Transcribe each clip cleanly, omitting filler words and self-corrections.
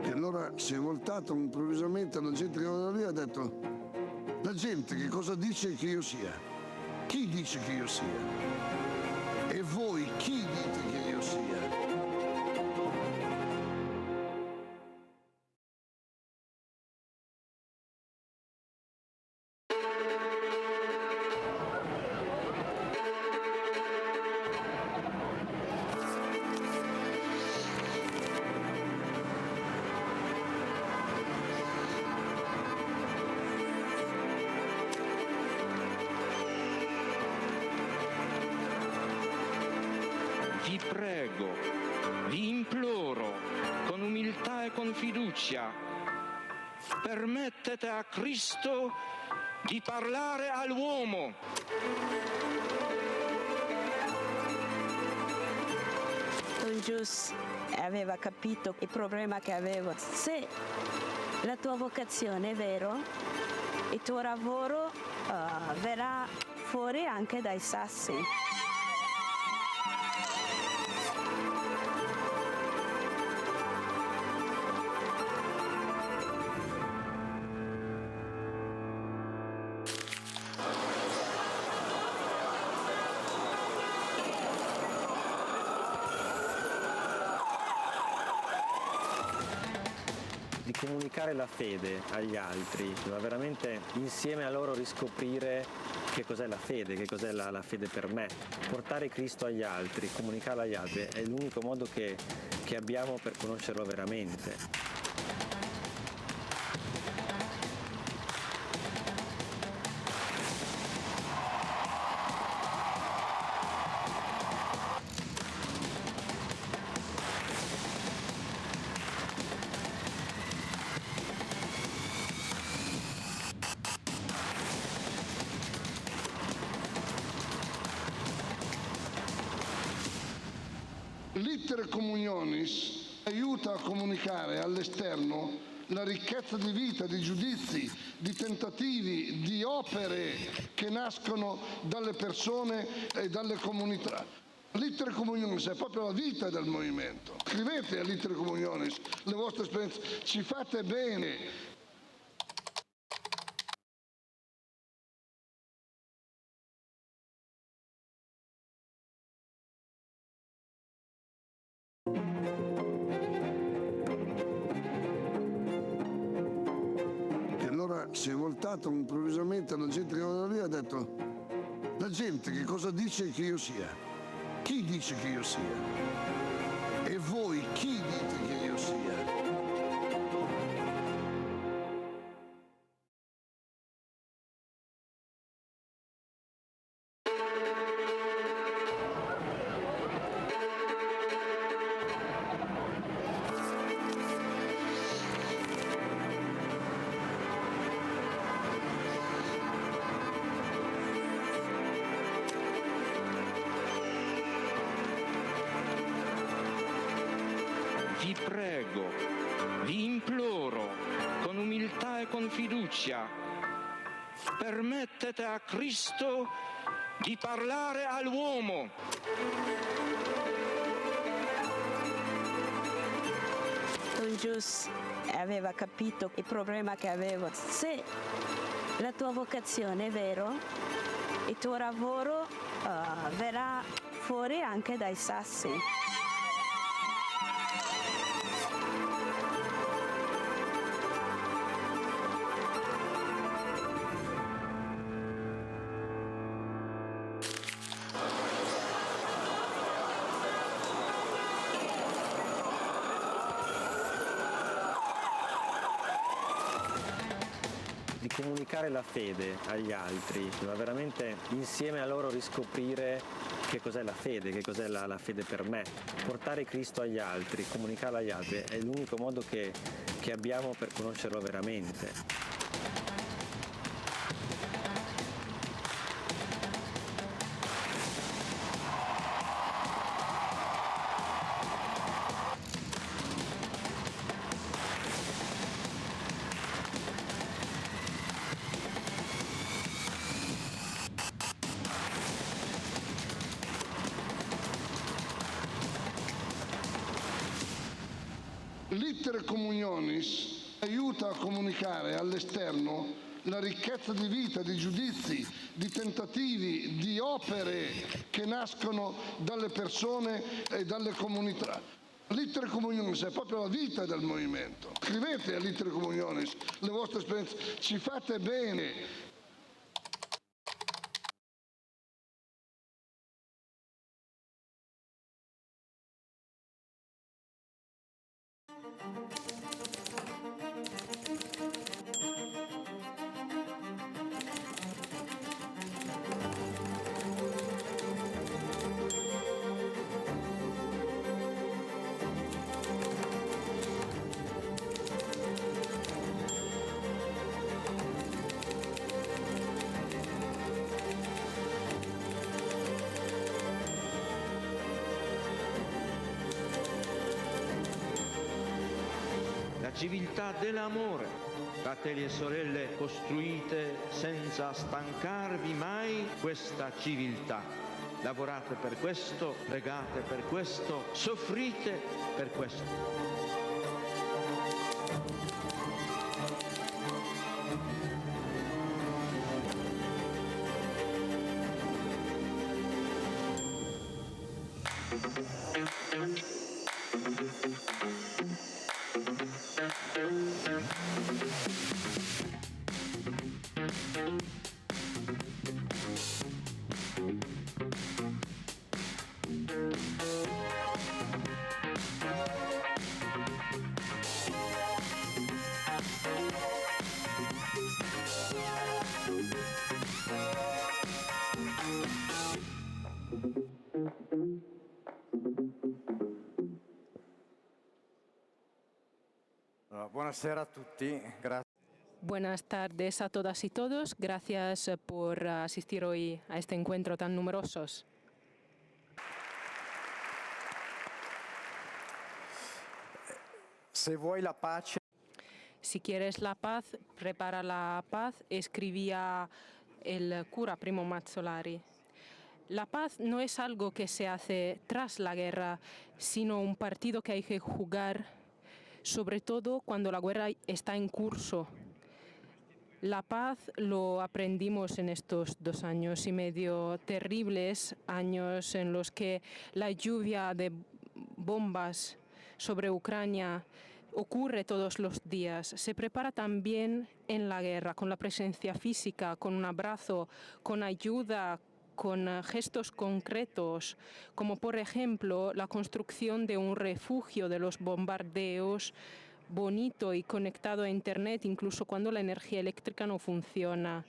E allora si è voltato improvvisamente alla gente che era lì e ha detto: la gente che cosa dice che io sia? Chi dice che io sia? E voi chi dite che io sia? Vi prego, vi imploro, con umiltà e con fiducia, permettete a Cristo di parlare all'uomo. Don Gius aveva capito il problema che avevo. Se la tua vocazione è vero, il tuo lavoro verrà fuori anche dai sassi. Di comunicare la fede agli altri, ma veramente insieme a loro riscoprire che cos'è la fede, che cos'è la fede per me. Portare Cristo agli altri, comunicarlo agli altri è l'unico modo che abbiamo per conoscerlo veramente. L'iter communionis aiuta a comunicare all'esterno la ricchezza di vita, di giudizi, di tentativi, di opere che nascono dalle persone e dalle comunità. L'iter communionis è proprio la vita del movimento. Scrivete all'iter communionis le vostre esperienze, ci fate bene. E allora si è voltato improvvisamente alla gente che era lì e ha detto: la gente che cosa dice che io sia? Chi dice che io sia? E voi chi dite che io sia? Vi prego, vi imploro, con umiltà e con fiducia, permettete a Cristo di parlare all'uomo. Don Gius aveva capito il problema che avevo. Se la tua vocazione è vero, il tuo lavoro verrà fuori anche dai sassi. Di comunicare la fede agli altri, ma veramente insieme a loro riscoprire che cos'è la fede, che cos'è la fede per me. Portare Cristo agli altri, comunicarlo agli altri è l'unico modo che abbiamo per conoscerlo veramente. L'Iter Communionis aiuta a comunicare all'esterno la ricchezza di vita, di giudizi, di tentativi, di opere che nascono dalle persone e dalle comunità. L'Iter Communionis è proprio la vita del movimento. Scrivete all'Iter Communionis le vostre esperienze, ci fate bene. La civiltà dell'amore, fratelli e sorelle, costruite senza stancarvi mai questa civiltà. Lavorate per questo, pregate per questo, soffrite per questo. Buonasera a tutti, grazie. Buenas tardes a todas y todos. Gracias por asistir hoy a este encuentro tan numerosos. Se vuoi la pace, Si quieres la paz, prepara la paz, escribía el cura Primo Mazzolari. La paz no es algo que se hace tras la guerra, sino un partido que hay que jugar, sobre todo cuando la guerra está en curso. La paz lo aprendimos en estos 2 años y medio terribles, años en los que la lluvia de bombas sobre Ucrania ocurre todos los días. Se prepara también en la guerra, con la presencia física, con un abrazo, con ayuda, con gestos concretos, como por ejemplo la construcción de un refugio de los bombardeos bonito y conectado a Internet, incluso cuando la energía eléctrica no funciona.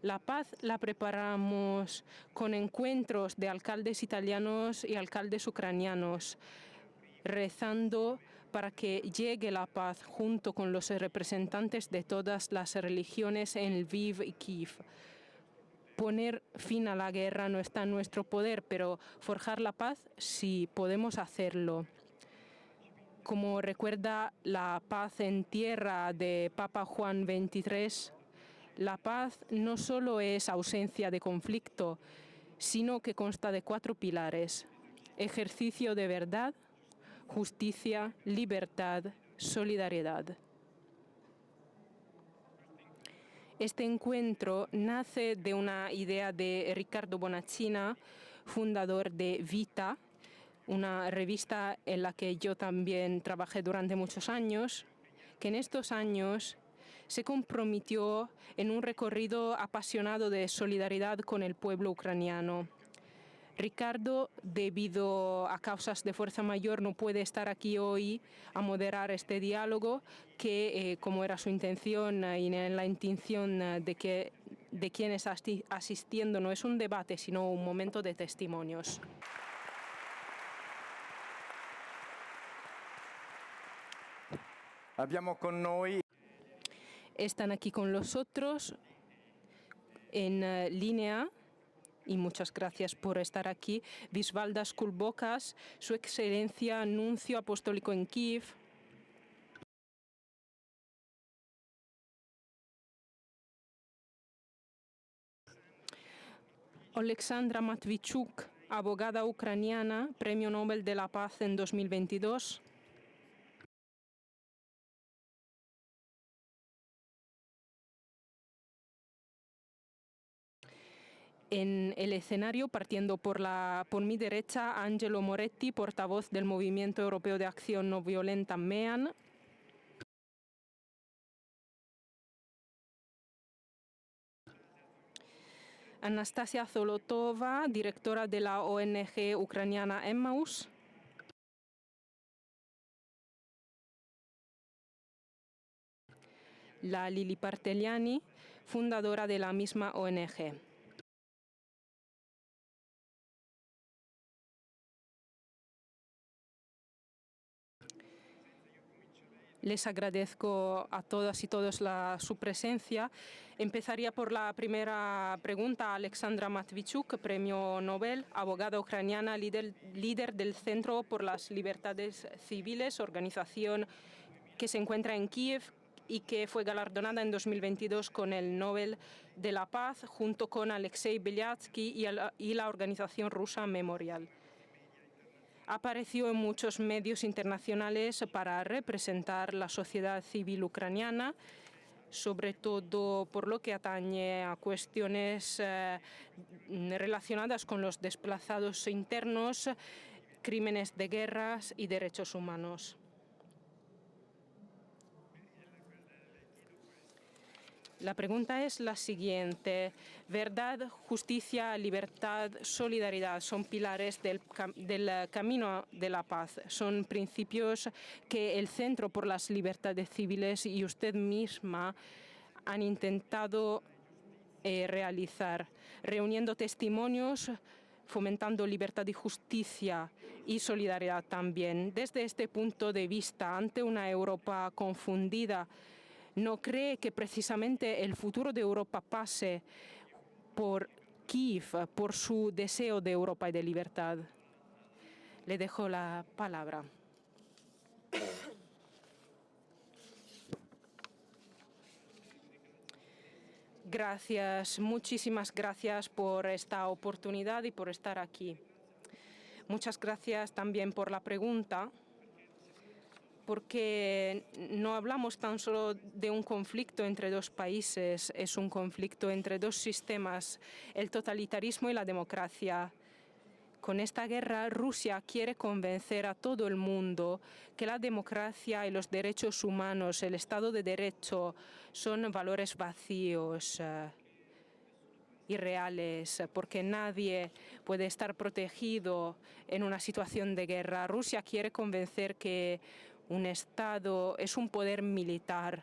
La paz la preparamos con encuentros de alcaldes italianos y alcaldes ucranianos, rezando para que llegue la paz junto con los representantes de todas las religiones en Lviv y Kiev. Poner fin a la guerra no está en nuestro poder, pero forjar la paz sí podemos hacerlo. Como recuerda la paz en tierra de Papa Juan XXIII, la paz no solo es ausencia de conflicto, sino que consta de 4 pilares: ejercicio de verdad, justicia, libertad, solidaridad. Este encuentro nace de una idea de Riccardo Bonaccina, fundador de Vita, una revista en la que yo también trabajé durante muchos años, que en estos años se comprometió en un recorrido apasionado de solidaridad con el pueblo ucraniano. Ricardo, debido a causas de fuerza mayor, no puede estar aquí hoy a moderar este diálogo que, como era su intención y en la intención de quienes asistiendo, no es un debate, sino un momento de testimonios. abbiamo con noi Están aquí con nosotros en línea, y muchas gracias por estar aquí, Visvaldas Kulbokas, Su Excelencia Nuncio Apostólico en Kiev, Alexandra Matvichuk, abogada ucraniana, Premio Nobel de la Paz en 2022, En el escenario, partiendo por mi derecha, Angelo Moretti, portavoz del Movimiento Europeo de Acción No Violenta MEAN. Anastasia Zolotova, directora de la ONG ucraniana Emmaus. La Lili Parteliani, fundadora de la misma ONG. Les agradezco a todas y todos su presencia. Empezaría por la primera pregunta a Alexandra Matvichuk, premio Nobel, abogada ucraniana, líder del Centro por las Libertades Civiles, organización que se encuentra en Kiev y que fue galardonada en 2022 con el Nobel de la Paz, junto con Alexei Belyatsky y la organización rusa Memorial. Apareció en muchos medios internacionales para representar la sociedad civil ucraniana, sobre todo por lo que atañe a cuestiones relacionadas con los desplazados internos, crímenes de guerra y derechos humanos. La pregunta es la siguiente. Verdad, justicia, libertad, solidaridad son pilares del camino de la paz. Son principios que el Centro por las Libertades Civiles y usted misma han intentado realizar, reuniendo testimonios, fomentando libertad y justicia y solidaridad también. Desde este punto de vista, ante una Europa confundida, ¿no cree que precisamente el futuro de Europa pase por Kiev, por su deseo de Europa y de libertad? Le dejo la palabra. Gracias, muchísimas gracias por esta oportunidad y por estar aquí. Muchas gracias también por la pregunta, porque no hablamos tan solo de un conflicto entre dos países, es un conflicto entre dos sistemas, el totalitarismo y la democracia. Con esta guerra, Rusia quiere convencer a todo el mundo que la democracia y los derechos humanos, el Estado de Derecho, son valores vacíos, irreales, porque nadie puede estar protegido en una situación de guerra. Rusia quiere convencer que un Estado es un poder militar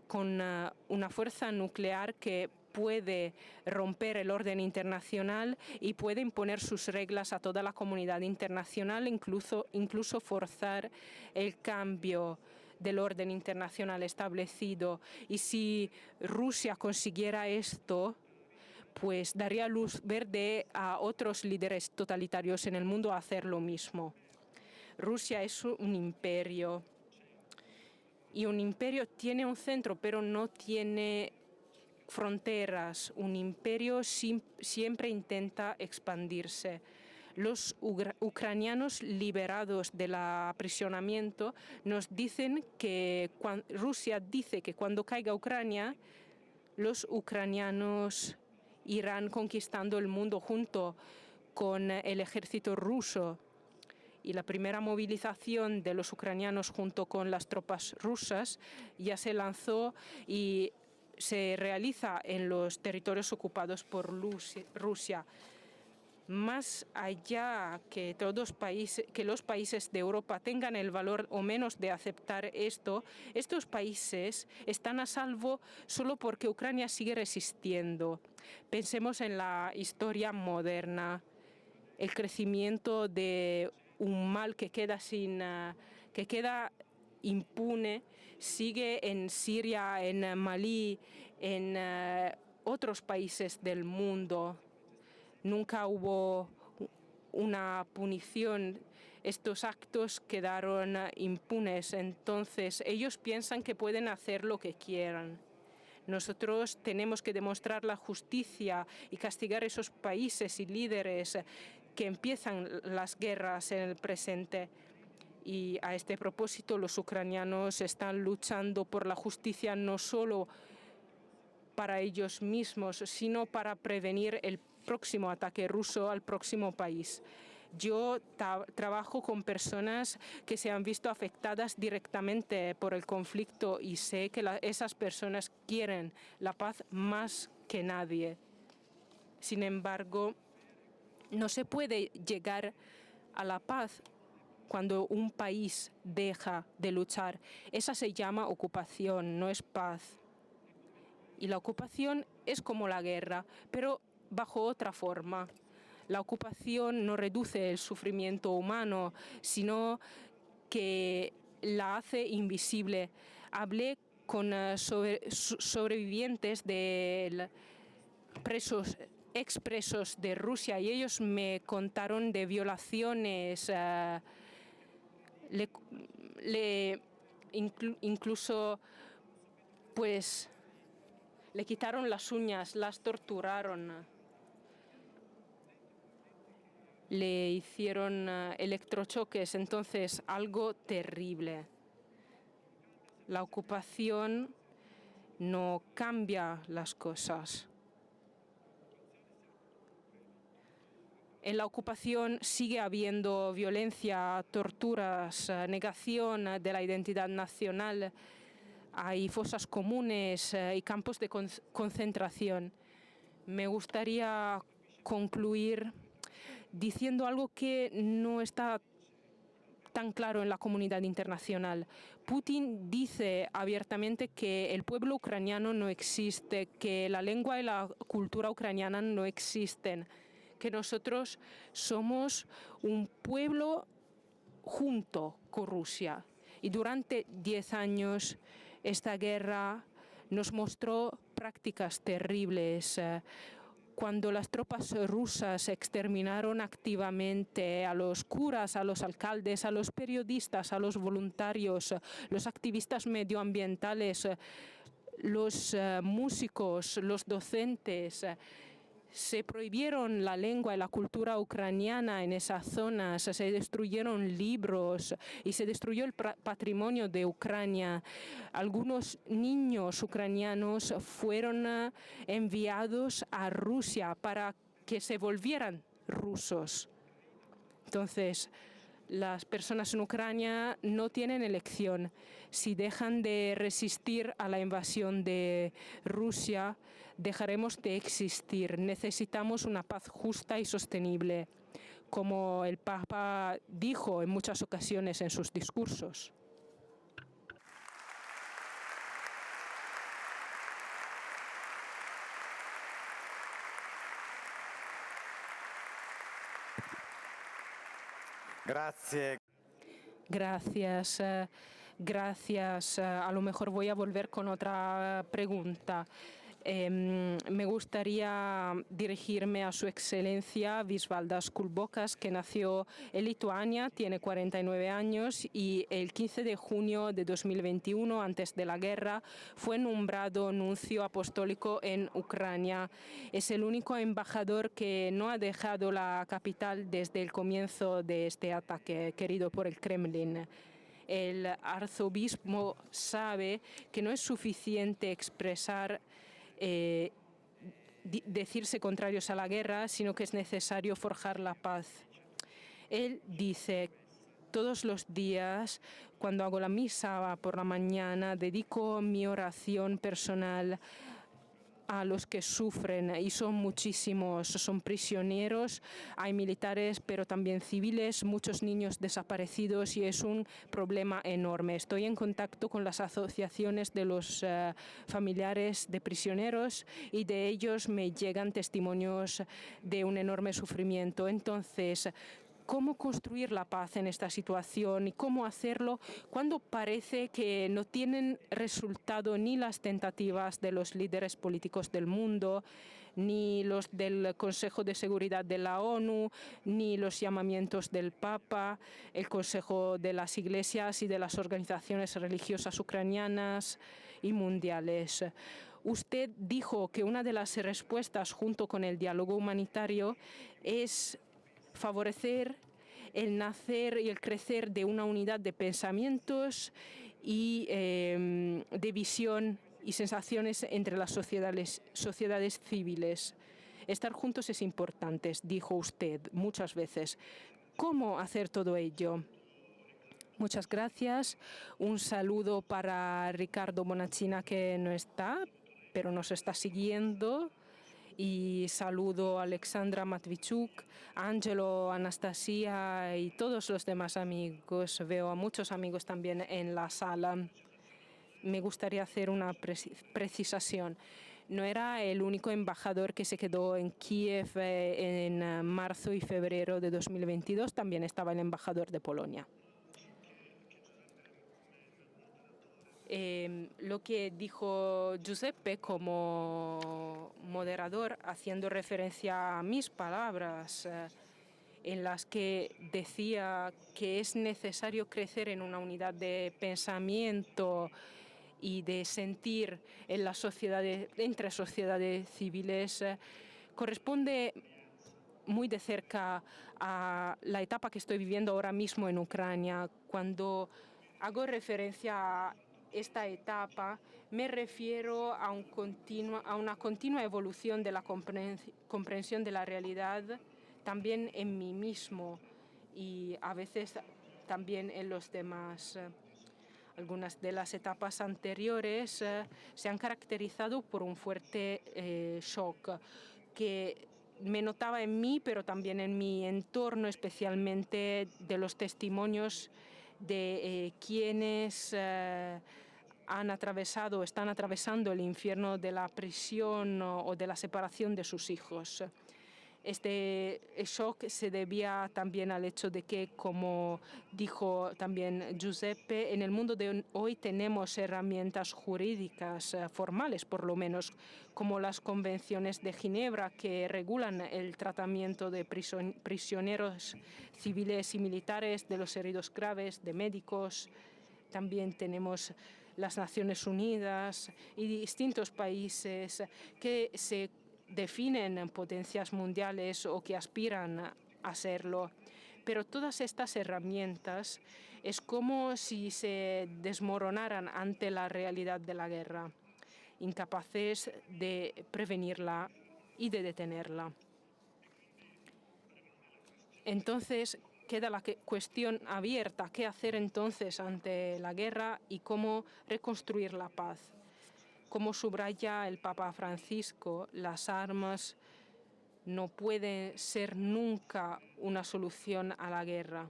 con una fuerza nuclear que puede romper el orden internacional y puede imponer sus reglas a toda la comunidad internacional, incluso forzar el cambio del orden internacional establecido. Y si Rusia consiguiera esto, pues daría luz verde a otros líderes totalitarios en el mundo a hacer lo mismo. Rusia es un imperio y un imperio tiene un centro, pero no tiene fronteras. Un imperio siempre intenta expandirse. Los ucranianos liberados del aprisionamiento nos dicen que Rusia dice que cuando caiga Ucrania, los ucranianos irán conquistando el mundo junto con el ejército ruso. Y la primera movilización de los ucranianos junto con las tropas rusas ya se lanzó y se realiza en los territorios ocupados por Rusia. Más allá que los países de Europa tengan el valor o menos de aceptar esto, estos países están a salvo solo porque Ucrania sigue resistiendo. Pensemos en la historia moderna, el crecimiento de un mal que queda impune, sigue en Siria, en Malí, en otros países del mundo. Nunca hubo una punición. Estos actos quedaron impunes. Entonces, ellos piensan que pueden hacer lo que quieran. Nosotros tenemos que demostrar la justicia y castigar a esos países y líderes que empiezan las guerras en el presente. Y a este propósito, los ucranianos están luchando por la justicia no solo para ellos mismos, sino para prevenir el próximo ataque ruso al próximo país. Yo trabajo con personas que se han visto afectadas directamente por el conflicto y sé que esas personas quieren la paz más que nadie. Sin embargo, no se puede llegar a la paz cuando un país deja de luchar. Esa se llama ocupación, no es paz. Y la ocupación es como la guerra, pero bajo otra forma. La ocupación no reduce el sufrimiento humano, sino que la hace invisible. Hablé con sobrevivientes de expresos de Rusia y ellos me contaron de violaciones, incluso pues le quitaron las uñas, las torturaron. Le hicieron electrochoques, entonces algo terrible. La ocupación no cambia las cosas. En la ocupación sigue habiendo violencia, torturas, negación de la identidad nacional. Hay fosas comunes y campos de concentración. Me gustaría concluir diciendo algo que no está tan claro en la comunidad internacional. Putin dice abiertamente que el pueblo ucraniano no existe, que la lengua y la cultura ucraniana no existen, que nosotros somos un pueblo junto con Rusia. Y durante 10 años esta guerra nos mostró prácticas terribles. Cuando las tropas rusas exterminaron activamente a los curas, a los alcaldes, a los periodistas, a los voluntarios, los activistas medioambientales, los músicos, los docentes, se prohibieron la lengua y la cultura ucraniana en esas zonas, se destruyeron libros y se destruyó el patrimonio de Ucrania. Algunos niños ucranianos fueron enviados a Rusia para que se volvieran rusos. Entonces, las personas en Ucrania no tienen elección. Si dejan de resistir a la invasión de Rusia, dejaremos de existir. Necesitamos una paz justa y sostenible, como el Papa dijo en muchas ocasiones en sus discursos. Grazie. Gracias. Gracias. A lo mejor voy a volver con otra pregunta. Me gustaría dirigirme a Su Excelencia Visvaldas Kulbokas, que nació en Lituania, tiene 49 años y el 15 de junio de 2021, antes de la guerra, fue nombrado nuncio apostólico en Ucrania. Es el único embajador que no ha dejado la capital desde el comienzo de este ataque querido por el Kremlin. El arzobispo sabe que no es suficiente expresar decirse contrarios a la guerra, sino que es necesario forjar la paz. Él dice: todos los días, cuando hago la misa por la mañana, dedico mi oración personal a los que sufren, y son muchísimos, son prisioneros, hay militares, pero también civiles, muchos niños desaparecidos, y es un problema enorme. Estoy en contacto con las asociaciones de los familiares de prisioneros y de ellos me llegan testimonios de un enorme sufrimiento. Entonces, ¿cómo construir la paz en esta situación y cómo hacerlo cuando parece que no tienen resultado ni las tentativas de los líderes políticos del mundo, ni los del Consejo de Seguridad de la ONU, ni los llamamientos del Papa, el Consejo de las Iglesias y de las organizaciones religiosas ucranianas y mundiales? Usted dijo que una de las respuestas, junto con el diálogo humanitario, es favorecer el nacer y el crecer de una unidad de pensamientos y de visión y sensaciones entre las sociedades civiles. Estar juntos es importante, dijo usted muchas veces. ¿Cómo hacer todo ello? Muchas gracias. Un saludo para Ricardo Bonaccina, que no está, pero nos está siguiendo. Y saludo a Alexandra Matvichuk, Angelo, Anastasia y todos los demás amigos. Veo a muchos amigos también en la sala. Me gustaría hacer una precisación. No era el único embajador que se quedó en Kiev en marzo y febrero de 2022. También estaba el embajador de Polonia. Lo que dijo Giuseppe como moderador, haciendo referencia a mis palabras, en las que decía que es necesario crecer en una unidad de pensamiento y de sentir en las sociedades, entre sociedades civiles, corresponde muy de cerca a la etapa que estoy viviendo ahora mismo en Ucrania. Cuando hago referencia a esta etapa, me refiero a una continua evolución de la comprensión de la realidad, también en mí mismo y a veces también en los demás. Algunas de las etapas anteriores se han caracterizado por un fuerte shock que me notaba en mí, pero también en mi entorno, especialmente de los testimonios de quienes han atravesado o están atravesando el infierno de la prisión o de la separación de sus hijos. Este shock se debía también al hecho de que, como dijo también Giuseppe, en el mundo de hoy tenemos herramientas jurídicas formales, por lo menos, como las convenciones de Ginebra, que regulan el tratamiento de prisioneros civiles y militares, de los heridos graves, de médicos. También tenemos las Naciones Unidas y distintos países que se definen potencias mundiales o que aspiran a serlo. Pero todas estas herramientas es como si se desmoronaran ante la realidad de la guerra, incapaces de prevenirla y de detenerla. Entonces, queda la cuestión abierta: ¿qué hacer entonces ante la guerra y cómo reconstruir la paz? Como subraya el Papa Francisco, las armas no pueden ser nunca una solución a la guerra.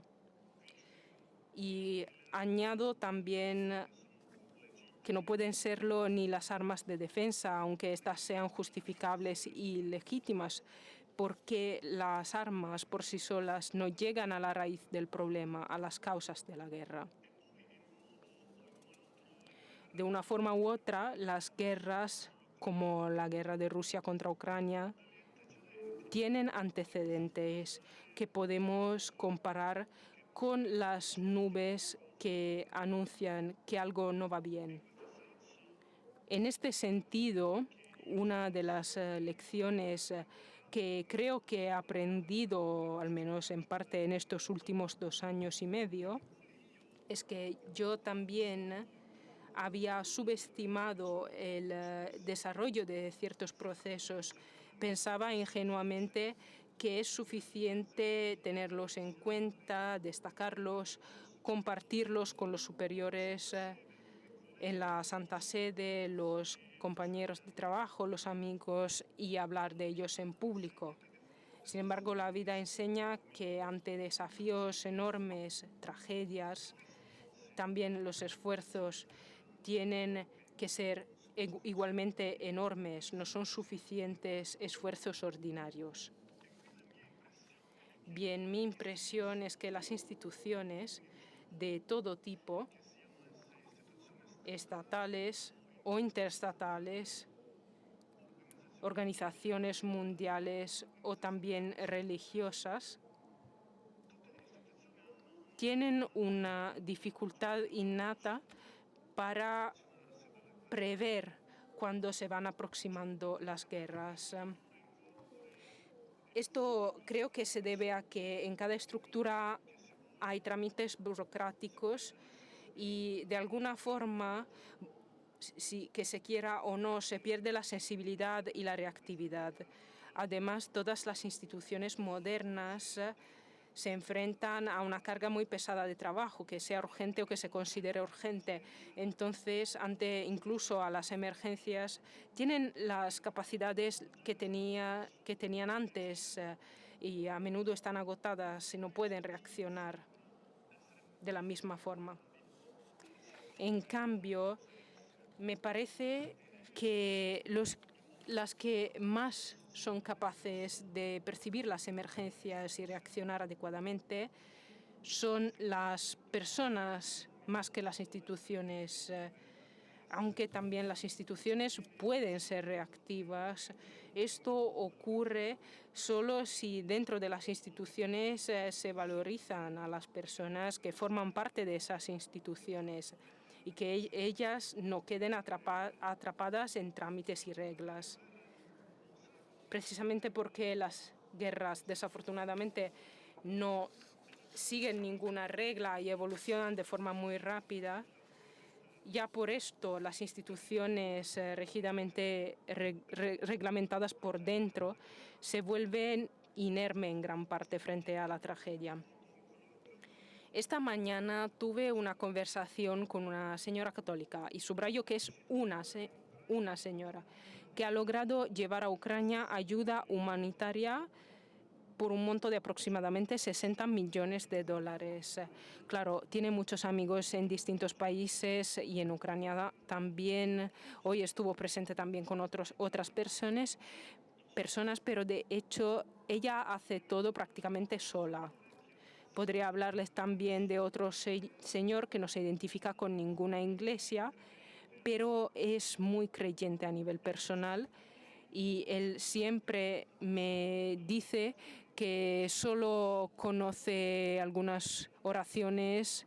Y añado también que no pueden serlo ni las armas de defensa, aunque éstas sean justificables y legítimas, porque las armas por sí solas no llegan a la raíz del problema, a las causas de la guerra. De una forma u otra, las guerras, como la guerra de Rusia contra Ucrania, tienen antecedentes que podemos comparar con las nubes que anuncian que algo no va bien. En este sentido, una de las lecciones que creo que he aprendido, al menos en parte en estos últimos 2 años y medio, es que yo también había subestimado el desarrollo de ciertos procesos. Pensaba ingenuamente que es suficiente tenerlos en cuenta, destacarlos, compartirlos con los superiores en la Santa Sede, los compañeros de trabajo, los amigos, y hablar de ellos en público. Sin embargo, la vida enseña que ante desafíos enormes, tragedias, también los esfuerzos tienen que ser igualmente enormes, no son suficientes esfuerzos ordinarios. Bien, mi impresión es que las instituciones de todo tipo, estatales o interestatales, organizaciones mundiales o también religiosas, tienen una dificultad innata para prever cuando se van aproximando las guerras. Esto creo que se debe a que en cada estructura hay trámites burocráticos y de alguna forma que se quiera o no, se pierde la sensibilidad y la reactividad. Además, todas las instituciones modernas se enfrentan a una carga muy pesada de trabajo, que sea urgente o que se considere urgente. Entonces, ante incluso a las emergencias, tienen las capacidades que tenían antes y a menudo están agotadas y no pueden reaccionar de la misma forma. En cambio, me parece que las que más son capaces de percibir las emergencias y reaccionar adecuadamente son las personas más que las instituciones, aunque también las instituciones pueden ser reactivas. Esto ocurre solo si dentro de las instituciones se valorizan a las personas que forman parte de esas instituciones y que ellas no queden atrapadas en trámites y reglas. Precisamente porque las guerras, desafortunadamente, no siguen ninguna regla y evolucionan de forma muy rápida, ya por esto las instituciones rígidamente reglamentadas por dentro se vuelven inermes en gran parte frente a la tragedia. Esta mañana tuve una conversación con una señora católica, y subrayo que es una señora, que ha logrado llevar a Ucrania ayuda humanitaria por un monto de aproximadamente $60 millones. Claro, tiene muchos amigos en distintos países y en Ucrania también. Hoy estuvo presente también con otras personas, pero de hecho ella hace todo prácticamente sola. Podría hablarles también de otro señor que no se identifica con ninguna iglesia, pero es muy creyente a nivel personal, y él siempre me dice que solo conoce algunas oraciones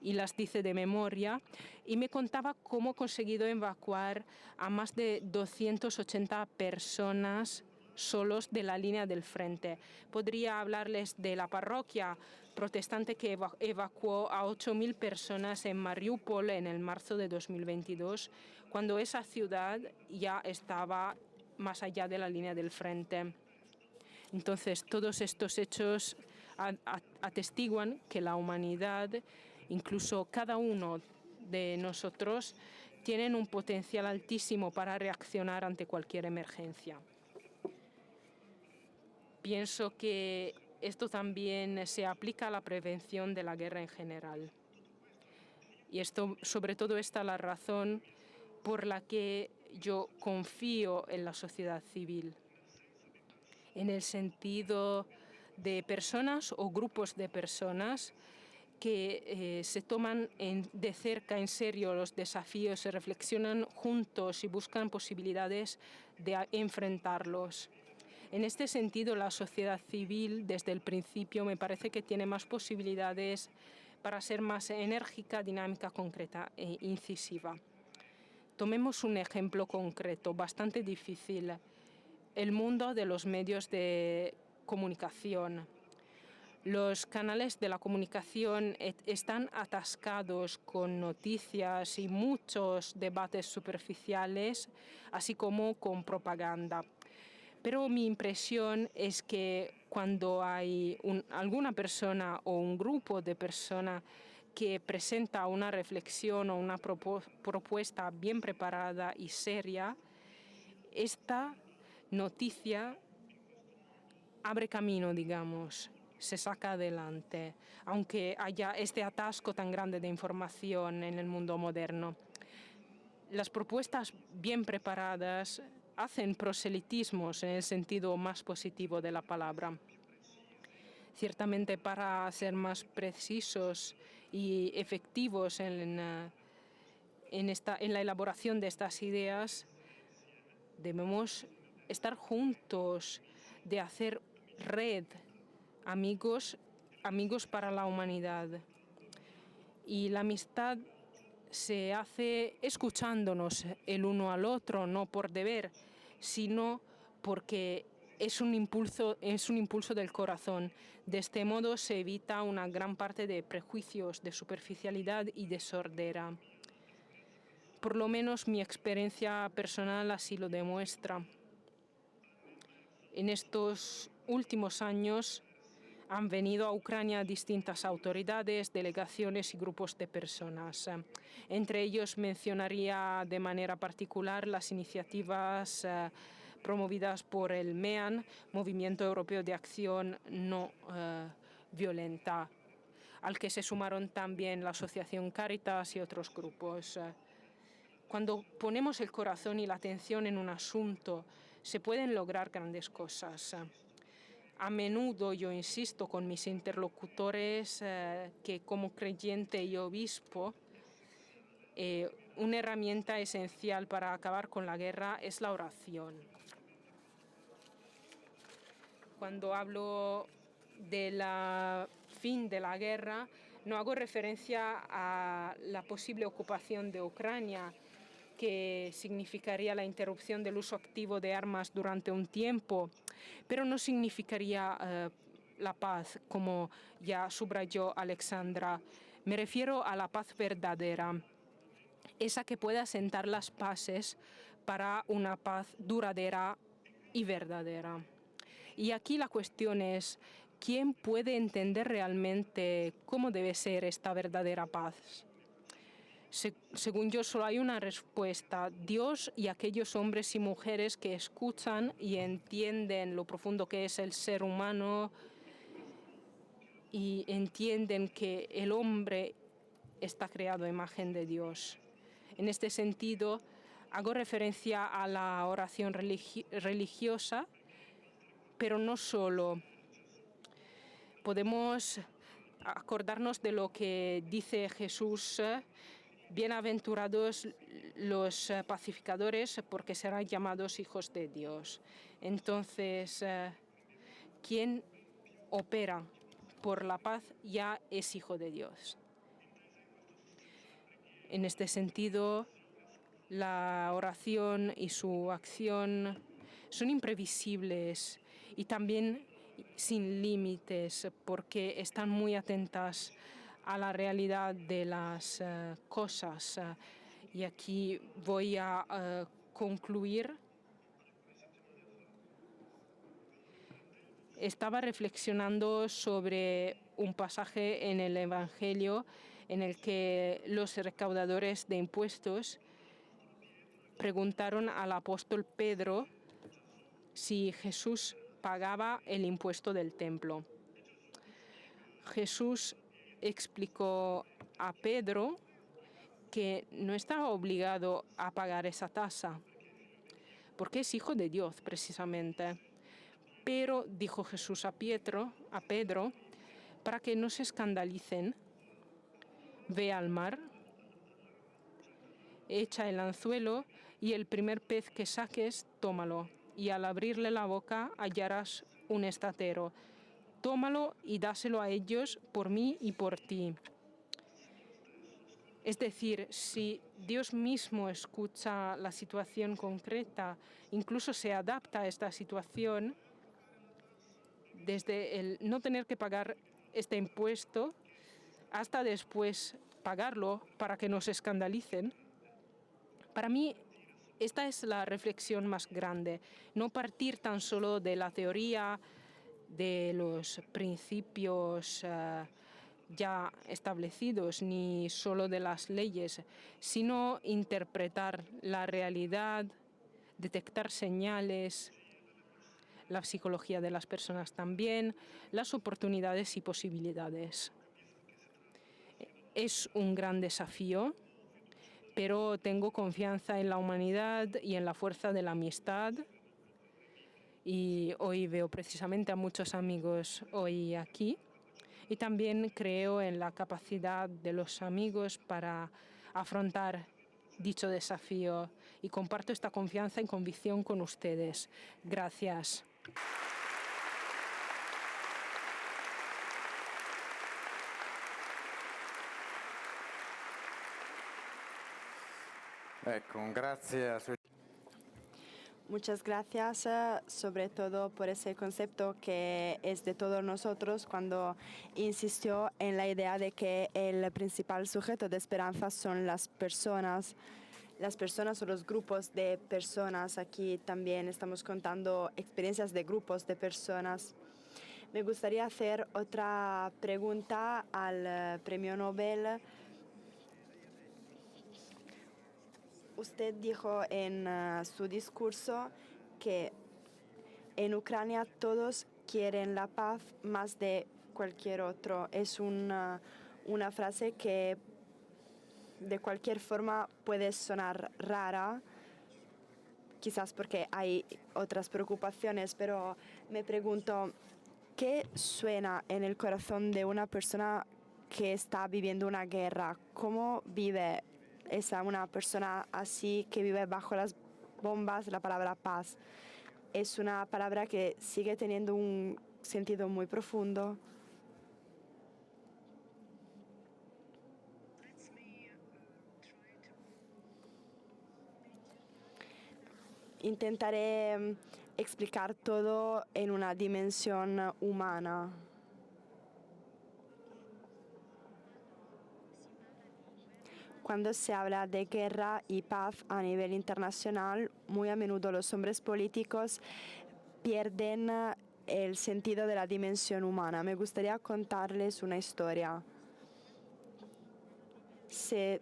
y las dice de memoria, y me contaba cómo ha conseguido evacuar a más de 280 personas solos de la línea del frente. Podría hablarles de la parroquia protestante que evacuó a 8.000 personas en Mariupol en el marzo de 2022, cuando esa ciudad ya estaba más allá de la línea del frente. Entonces, todos estos hechos atestiguan que la humanidad, incluso cada uno de nosotros, tienen un potencial altísimo para reaccionar ante cualquier emergencia. Pienso que esto también se aplica a la prevención de la guerra en general. Y esto, sobre todo, está la razón por la que yo confío en la sociedad civil, en el sentido de personas o grupos de personas que se toman de cerca en serio los desafíos, se reflexionan juntos y buscan posibilidades de enfrentarlos. En este sentido, la sociedad civil, desde el principio, me parece que tiene más posibilidades para ser más enérgica, dinámica, concreta e incisiva. Tomemos un ejemplo concreto, bastante difícil: el mundo de los medios de comunicación. Los canales de la comunicación están atascados con noticias y muchos debates superficiales, así como con propaganda. Pero mi impresión es que cuando hay alguna persona o un grupo de personas que presenta una reflexión o una propuesta bien preparada y seria, esta noticia abre camino, digamos, se saca adelante, aunque haya este atasco tan grande de información en el mundo moderno. Las propuestas bien preparadas hacen proselitismos en el sentido más positivo de la palabra. Ciertamente, para ser más precisos y efectivos en la elaboración de estas ideas, debemos estar juntos, de hacer red, amigos para la humanidad. Y la amistad se hace escuchándonos el uno al otro, no por deber, sino porque es un impulso del corazón. De este modo se evita una gran parte de prejuicios, de superficialidad y de sordera. Por lo menos mi experiencia personal así lo demuestra. En estos últimos años han venido a Ucrania distintas autoridades, delegaciones y grupos de personas. Entre ellos mencionaría de manera particular las iniciativas promovidas por el MEAN, Movimiento Europeo de Acción No Violenta, al que se sumaron también la Asociación Cáritas y otros grupos. Cuando ponemos el corazón y la atención en un asunto, se pueden lograr grandes cosas. A menudo yo insisto con mis interlocutores que como creyente y obispo, una herramienta esencial para acabar con la guerra es la oración. Cuando hablo del fin de la guerra, no hago referencia a la posible ocupación de Ucrania, que significaría la interrupción del uso activo de armas durante un tiempo, pero no significaría la paz, como ya subrayó Alexandra. Me refiero a la paz verdadera, esa que pueda sentar las bases para una paz duradera y verdadera. Y aquí la cuestión es, ¿quién puede entender realmente cómo debe ser esta verdadera paz? Según yo, solo hay una respuesta: Dios y aquellos hombres y mujeres que escuchan y entienden lo profundo que es el ser humano y entienden que el hombre está creado a imagen de Dios. En este sentido, hago referencia a la oración religiosa, pero no solo. Podemos acordarnos de lo que dice Jesús: bienaventurados los pacificadores, porque serán llamados hijos de Dios. Entonces, quien opera por la paz ya es hijo de Dios. En este sentido, la oración y su acción son imprevisibles y también sin límites, porque están muy atentas a la realidad de las cosas. Y aquí voy a concluir. Estaba reflexionando sobre un pasaje en el Evangelio en el que los recaudadores de impuestos preguntaron al apóstol Pedro si Jesús pagaba el impuesto del templo. Jesús explicó a Pedro que no estaba obligado a pagar esa tasa, porque es hijo de Dios precisamente. Pero dijo Jesús a Pedro, para que no se escandalicen, ve al mar, echa el anzuelo y el primer pez que saques, tómalo, y al abrirle la boca hallarás un estatero. Tómalo y dáselo a ellos por mí y por ti. Es decir, si Dios mismo escucha la situación concreta, incluso se adapta a esta situación, desde el no tener que pagar este impuesto hasta después pagarlo para que no se escandalicen, para mí esta es la reflexión más grande. No partir tan solo de la teoría, de los principios ya establecidos, ni solo de las leyes, sino interpretar la realidad, detectar señales, la psicología de las personas también, las oportunidades y posibilidades. Es un gran desafío, pero tengo confianza en la humanidad y en la fuerza de la amistad. Y hoy veo precisamente a muchos amigos hoy aquí. Y también creo en la capacidad de los amigos para afrontar dicho desafío. Y comparto esta confianza y convicción con ustedes. Gracias. Muchas gracias, sobre todo por ese concepto que es de todos nosotros, cuando insistió en la idea de que el principal sujeto de esperanza son las personas. las personas o los grupos de personas. Aquí también estamos contando experiencias de grupos de personas. Me gustaría hacer otra pregunta al Premio Nobel. Usted dijo en su discurso que en Ucrania todos quieren la paz más de cualquier otro. Es una frase que de cualquier forma puede sonar rara, quizás porque hay otras preocupaciones, pero me pregunto, ¿qué suena en el corazón de una persona que está viviendo una guerra? ¿Cómo vive una persona así que vive bajo las bombas la palabra paz? Es una palabra que sigue teniendo un sentido muy profundo. Intentaré explicar todo en una dimensión humana. Cuando se habla de guerra y paz a nivel internacional, muy a menudo los hombres políticos pierden el sentido de la dimensión humana. Me gustaría contarles una historia. Se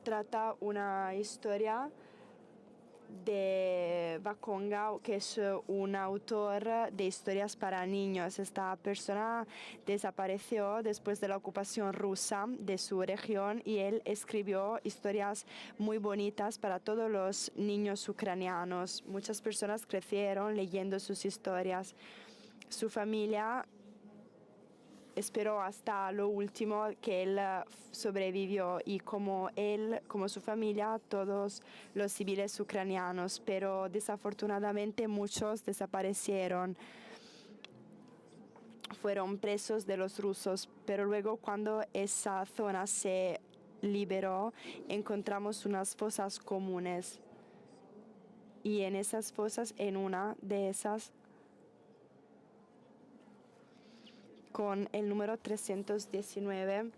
trata una historia de Bakonga, que es un autor de historias para niños. Esta persona desapareció después de la ocupación rusa de su región y él escribió historias muy bonitas para todos los niños ucranianos. Muchas personas crecieron leyendo sus historias. Su familia esperó hasta lo último que él sobrevivió y como él, como su familia, todos los civiles ucranianos, pero desafortunadamente muchos desaparecieron, fueron presos de los rusos, pero luego cuando esa zona se liberó encontramos unas fosas comunes y en esas fosas, en una de esas, con el número 319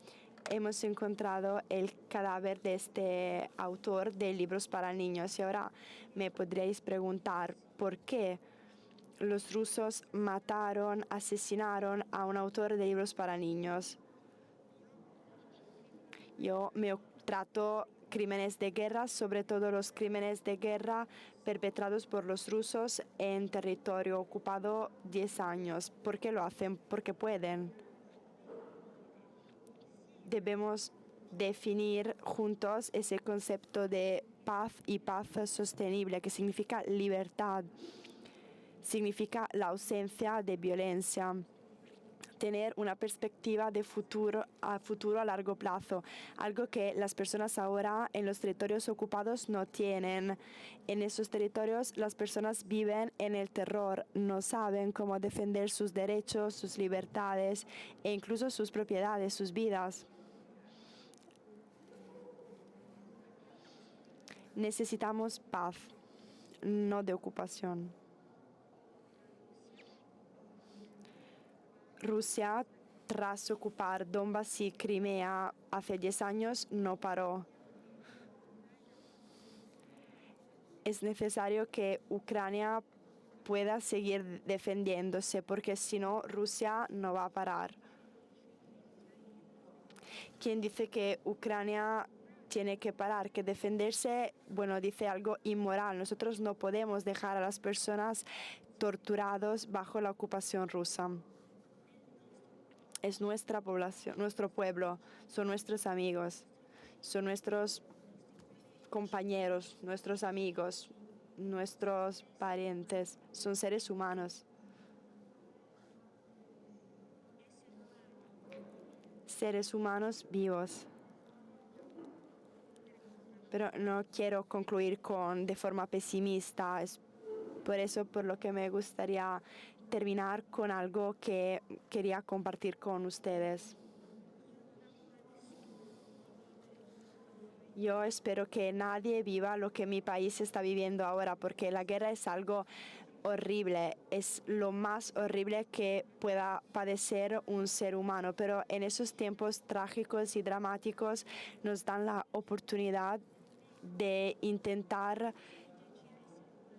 hemos encontrado el cadáver de este autor de libros para niños. Y ahora me podríais preguntar por qué los rusos mataron, asesinaron a un autor de libros para niños. Yo me trato crímenes de guerra, sobre todo los crímenes de guerra perpetrados por los rusos en territorio ocupado 10 años. ¿Por qué lo hacen? Porque pueden. Debemos definir juntos ese concepto de paz y paz sostenible, que significa libertad, significa la ausencia de violencia. Tener una perspectiva de futuro a largo plazo, algo que las personas ahora en los territorios ocupados no tienen. En esos territorios las personas viven en el terror, no saben cómo defender sus derechos, sus libertades e incluso sus propiedades, sus vidas. Necesitamos paz, no de ocupación. Rusia, tras ocupar Donbass y Crimea hace 10 años, no paró. Es necesario que Ucrania pueda seguir defendiéndose, porque si no, Rusia no va a parar. Quien dice que Ucrania tiene que parar, que defenderse, bueno, dice algo inmoral. Nosotros no podemos dejar a las personas torturados bajo la ocupación rusa. Es nuestra población, nuestro pueblo, son nuestros amigos, son nuestros compañeros, nuestros amigos, nuestros parientes, son seres humanos. Seres humanos vivos. Pero no quiero concluir de forma pesimista, es por eso por lo que me gustaría terminar con algo que quería compartir con ustedes. Yo espero que nadie viva lo que mi país está viviendo ahora, porque la guerra es algo horrible, es lo más horrible que pueda padecer un ser humano, pero en esos tiempos trágicos y dramáticos nos dan la oportunidad de intentar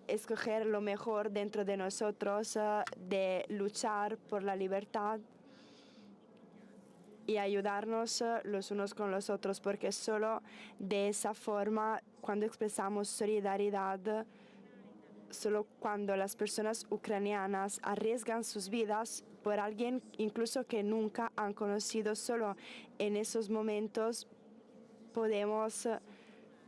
escoger lo mejor dentro de nosotros, de luchar por la libertad y ayudarnos los unos con los otros, porque solo de esa forma, cuando expresamos solidaridad, solo cuando las personas ucranianas arriesgan sus vidas por alguien incluso que nunca han conocido, solo en esos momentos podemos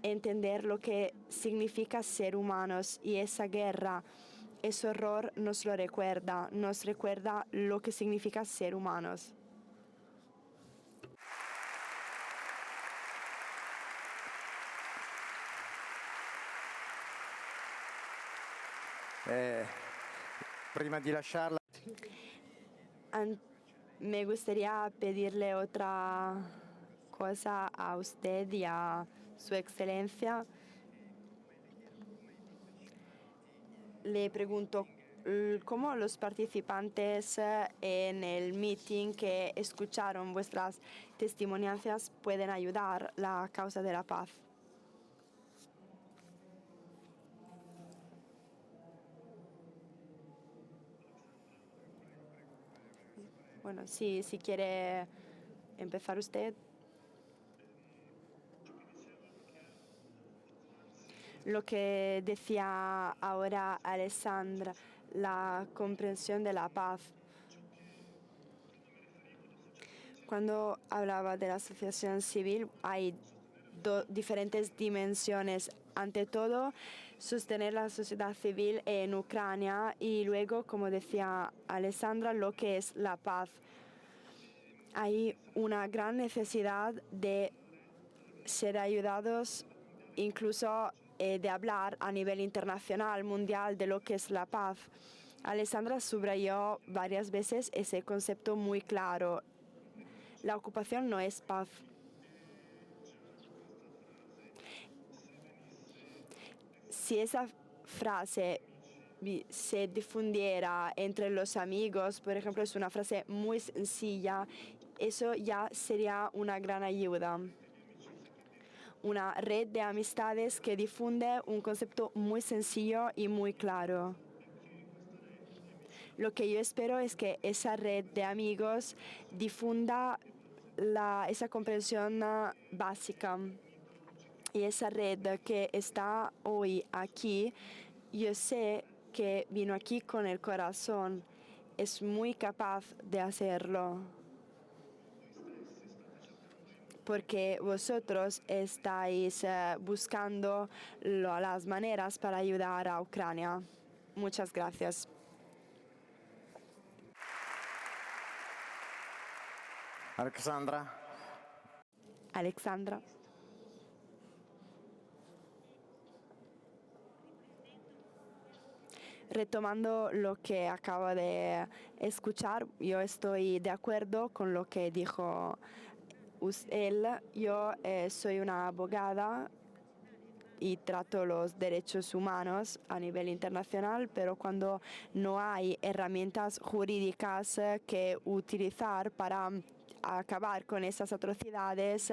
entender lo que significa ser humanos, y esa guerra, ese horror nos recuerda lo que significa ser humanos. Prima di lasciarla, Me gustaría pedirle otra cosa a usted y a su excelencia. Le pregunto cómo los participantes en el meeting que escucharon vuestras testimoniancias pueden ayudar la causa de la paz. Bueno, sí, si quiere empezar usted. Lo que decía ahora Alessandra, la comprensión de la paz. Cuando hablaba de la asociación civil, hay diferentes dimensiones. Ante todo, sostener la sociedad civil en Ucrania, y luego, como decía Alessandra, lo que es la paz. Hay una gran necesidad de ser ayudados, incluso de hablar a nivel internacional, mundial, de lo que es la paz. Alessandra subrayó varias veces ese concepto muy claro. La ocupación no es paz. Si esa frase se difundiera entre los amigos, por ejemplo, es una frase muy sencilla, eso ya sería una gran ayuda. Una red de amistades que difunde un concepto muy sencillo y muy claro. Lo que yo espero es que esa red de amigos difunda esa comprensión básica. Y esa red que está hoy aquí, yo sé que vino aquí con el corazón, es muy capaz de hacerlo. Porque vosotros estáis buscando las maneras para ayudar a Ucrania. Muchas gracias. Alexandra. Retomando lo que acabo de escuchar, yo estoy de acuerdo con lo que dijo él. Yo soy una abogada y trato los derechos humanos a nivel internacional, pero cuando no hay herramientas jurídicas que utilizar para acabar con esas atrocidades,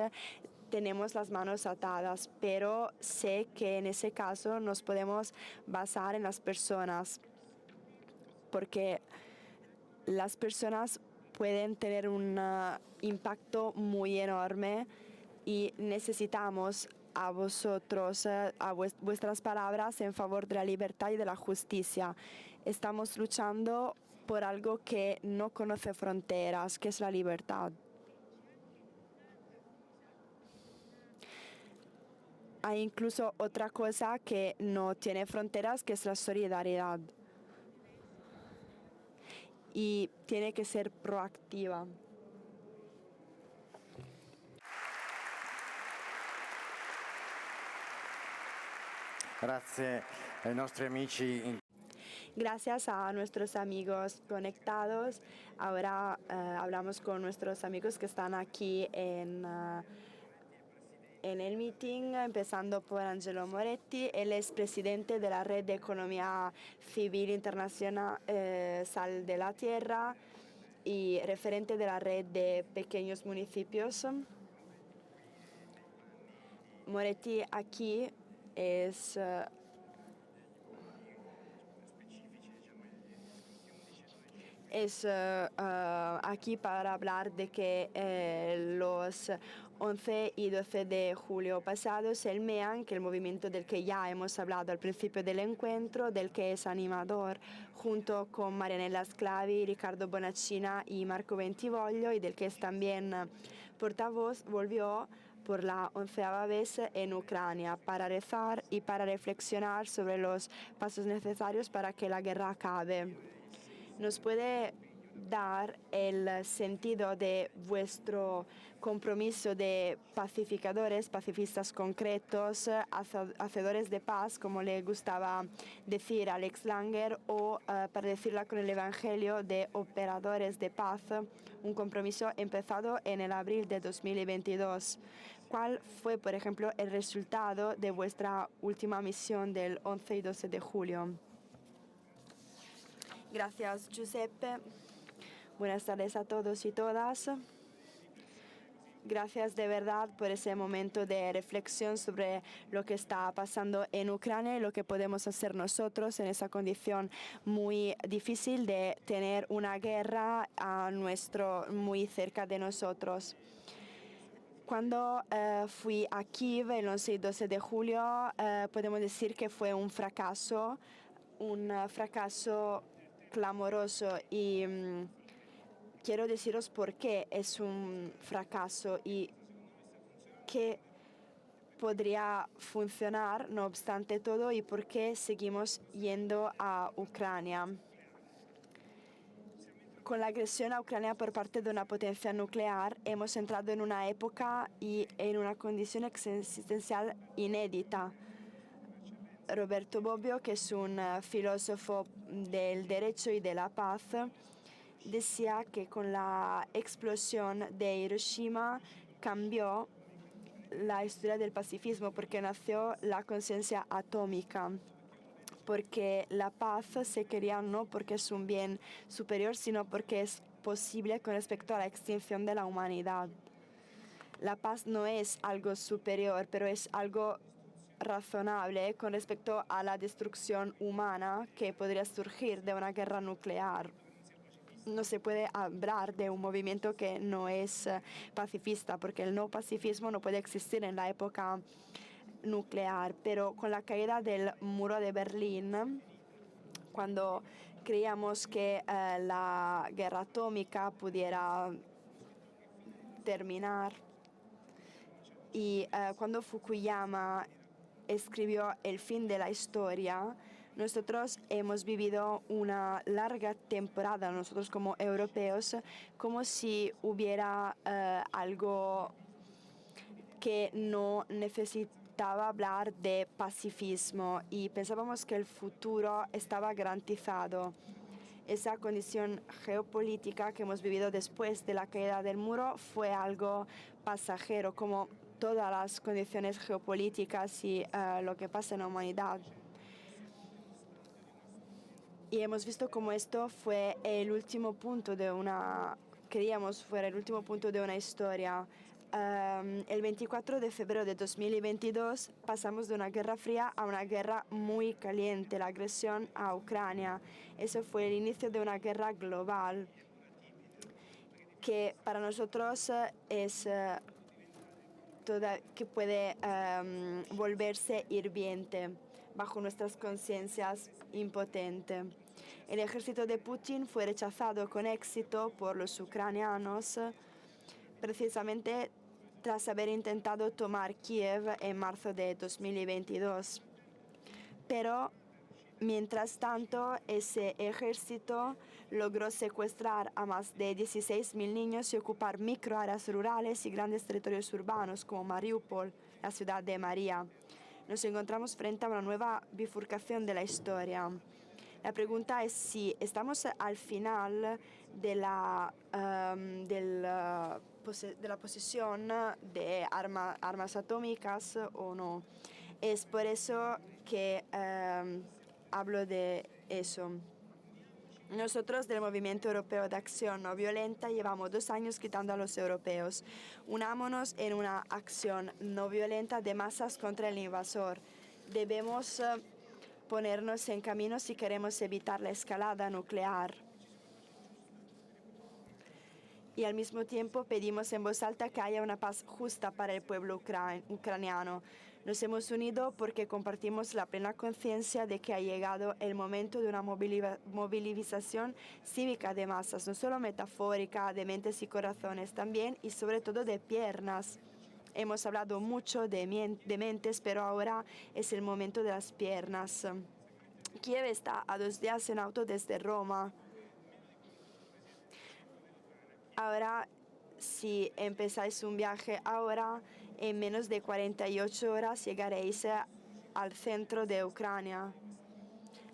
tenemos las manos atadas, pero sé que en ese caso nos podemos basar en las personas, porque las personas pueden tener un impacto muy enorme y necesitamos a vosotros, a vuestras palabras en favor de la libertad y de la justicia. Estamos luchando por algo que no conoce fronteras, que es la libertad. Hay incluso otra cosa que no tiene fronteras, que es la solidaridad. Y tiene que ser proactiva. grazie ai nostri amici. Gracias a nuestros amigos conectados. Ahora hablamos con nuestros amigos que están aquí en el meeting, empezando por Angelo Moretti. Él es presidente de la Red de Economía Civil Internacional Sal de la Tierra y referente de la Red de Pequeños Municipios. Moretti aquí es aquí para hablar de que los 11 y 12 de julio pasados el MEAN, que el movimiento del que ya hemos hablado al principio del encuentro, del que es animador, junto con Marianella Sclavi, Ricardo Bonaccina y Marco Bentivoglio, y del que es también portavoz, volvió por la 11ª vez en Ucrania para rezar y para reflexionar sobre los pasos necesarios para que la guerra acabe. ¿Nos puede dar el sentido de vuestro compromiso de pacificadores, pacifistas concretos, hacedores de paz, como le gustaba decir a Alex Langer, o para decirlo con el Evangelio, de operadores de paz, un compromiso empezado en el abril de 2022? ¿Cuál fue, por ejemplo, el resultado de vuestra última misión del 11 y 12 de julio? Gracias, Giuseppe. Buenas tardes a todos y todas. Gracias de verdad por ese momento de reflexión sobre lo que está pasando en Ucrania y lo que podemos hacer nosotros en esa condición muy difícil de tener una guerra muy cerca de nosotros. Cuando fui a Kiev el 11 y 12 de julio, podemos decir que fue un fracaso clamoroso, y quiero deciros por qué es un fracaso y qué podría funcionar no obstante todo y por qué seguimos yendo a Ucrania. Con la agresión a Ucrania por parte de una potencia nuclear, hemos entrado en una época y en una condición existencial inédita. Roberto Bobbio, que es un filósofo del derecho y de la paz, decía que con la explosión de Hiroshima cambió la historia del pacifismo porque nació la conciencia atómica, porque la paz se quería no porque es un bien superior, sino porque es posible con respecto a la extinción de la humanidad. La paz no es algo superior, pero es algo razonable con respecto a la destrucción humana que podría surgir de una guerra nuclear. No se puede hablar de un movimiento que no es pacifista, porque el no pacifismo no puede existir en la época nuclear. Pero con la caída del muro de Berlín, cuando creíamos que la guerra atómica pudiera terminar, y cuando Fukuyama escribió El fin de la historia, nosotros hemos vivido una larga temporada, nosotros como europeos, como si hubiera algo que no necesitaba hablar de pacifismo, y pensábamos que el futuro estaba garantizado. Esa condición geopolítica que hemos vivido después de la caída del muro fue algo pasajero, como todas las condiciones geopolíticas y lo que pasa en la humanidad. Y hemos visto como esto fue el último punto de queríamos fuera el último punto de una historia. El 24 de febrero de 2022 pasamos de una guerra fría a una guerra muy caliente, la agresión a Ucrania. Eso fue el inicio de una guerra global que para nosotros es que puede volverse hirviente bajo nuestras conciencias impotente. El ejército de Putin fue rechazado con éxito por los ucranianos precisamente tras haber intentado tomar Kiev en marzo de 2022. Pero mientras tanto, ese ejército logró secuestrar a más de 16.000 niños y ocupar microáreas rurales y grandes territorios urbanos como Mariupol, la ciudad de María. Nos encontramos frente a una nueva bifurcación de la historia. La pregunta es si estamos al final de la posesión de armas atómicas o no. Es por eso que hablo de eso. Nosotros del Movimiento Europeo de Acción No Violenta llevamos 2 años quitando a los europeos. Unámonos en una acción no violenta de masas contra el invasor. Debemos ponernos en camino si queremos evitar la escalada nuclear. Y al mismo tiempo pedimos en voz alta que haya una paz justa para el pueblo ucraniano. Nos hemos unido porque compartimos la plena conciencia de que ha llegado el momento de una movilización cívica de masas, no solo metafórica, de mentes y corazones, también y sobre todo de piernas. Hemos hablado mucho de mentes, pero ahora es el momento de las piernas. Kiev está a 2 días en auto desde Roma. Ahora, si empezáis un viaje ahora, en menos de 48 horas llegaréis al centro de Ucrania.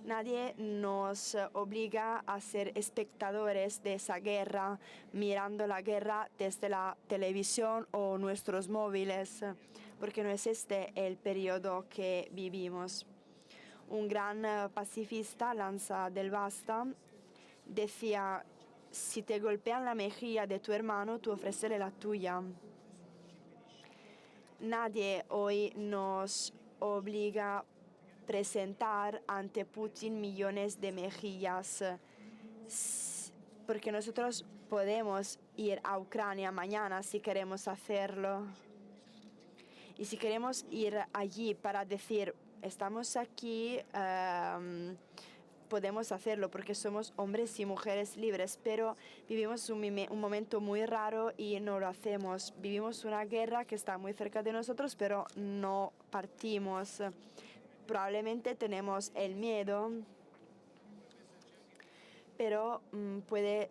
Nadie nos obliga a ser espectadores de esa guerra, mirando la guerra desde la televisión o nuestros móviles, porque no es este el periodo que vivimos. Un gran pacifista, Lanza del Basta, decía: si te golpean la mejilla de tu hermano, tú ofrécele la tuya. Nadie hoy nos obliga a presentar ante Putin millones de mejillas, porque nosotros podemos ir a Ucrania mañana si queremos hacerlo. Y si queremos ir allí para decir, estamos aquí, podemos hacerlo porque somos hombres y mujeres libres, pero vivimos un momento muy raro y no lo hacemos. Vivimos una guerra que está muy cerca de nosotros, pero no partimos. Probablemente tenemos el miedo, pero puede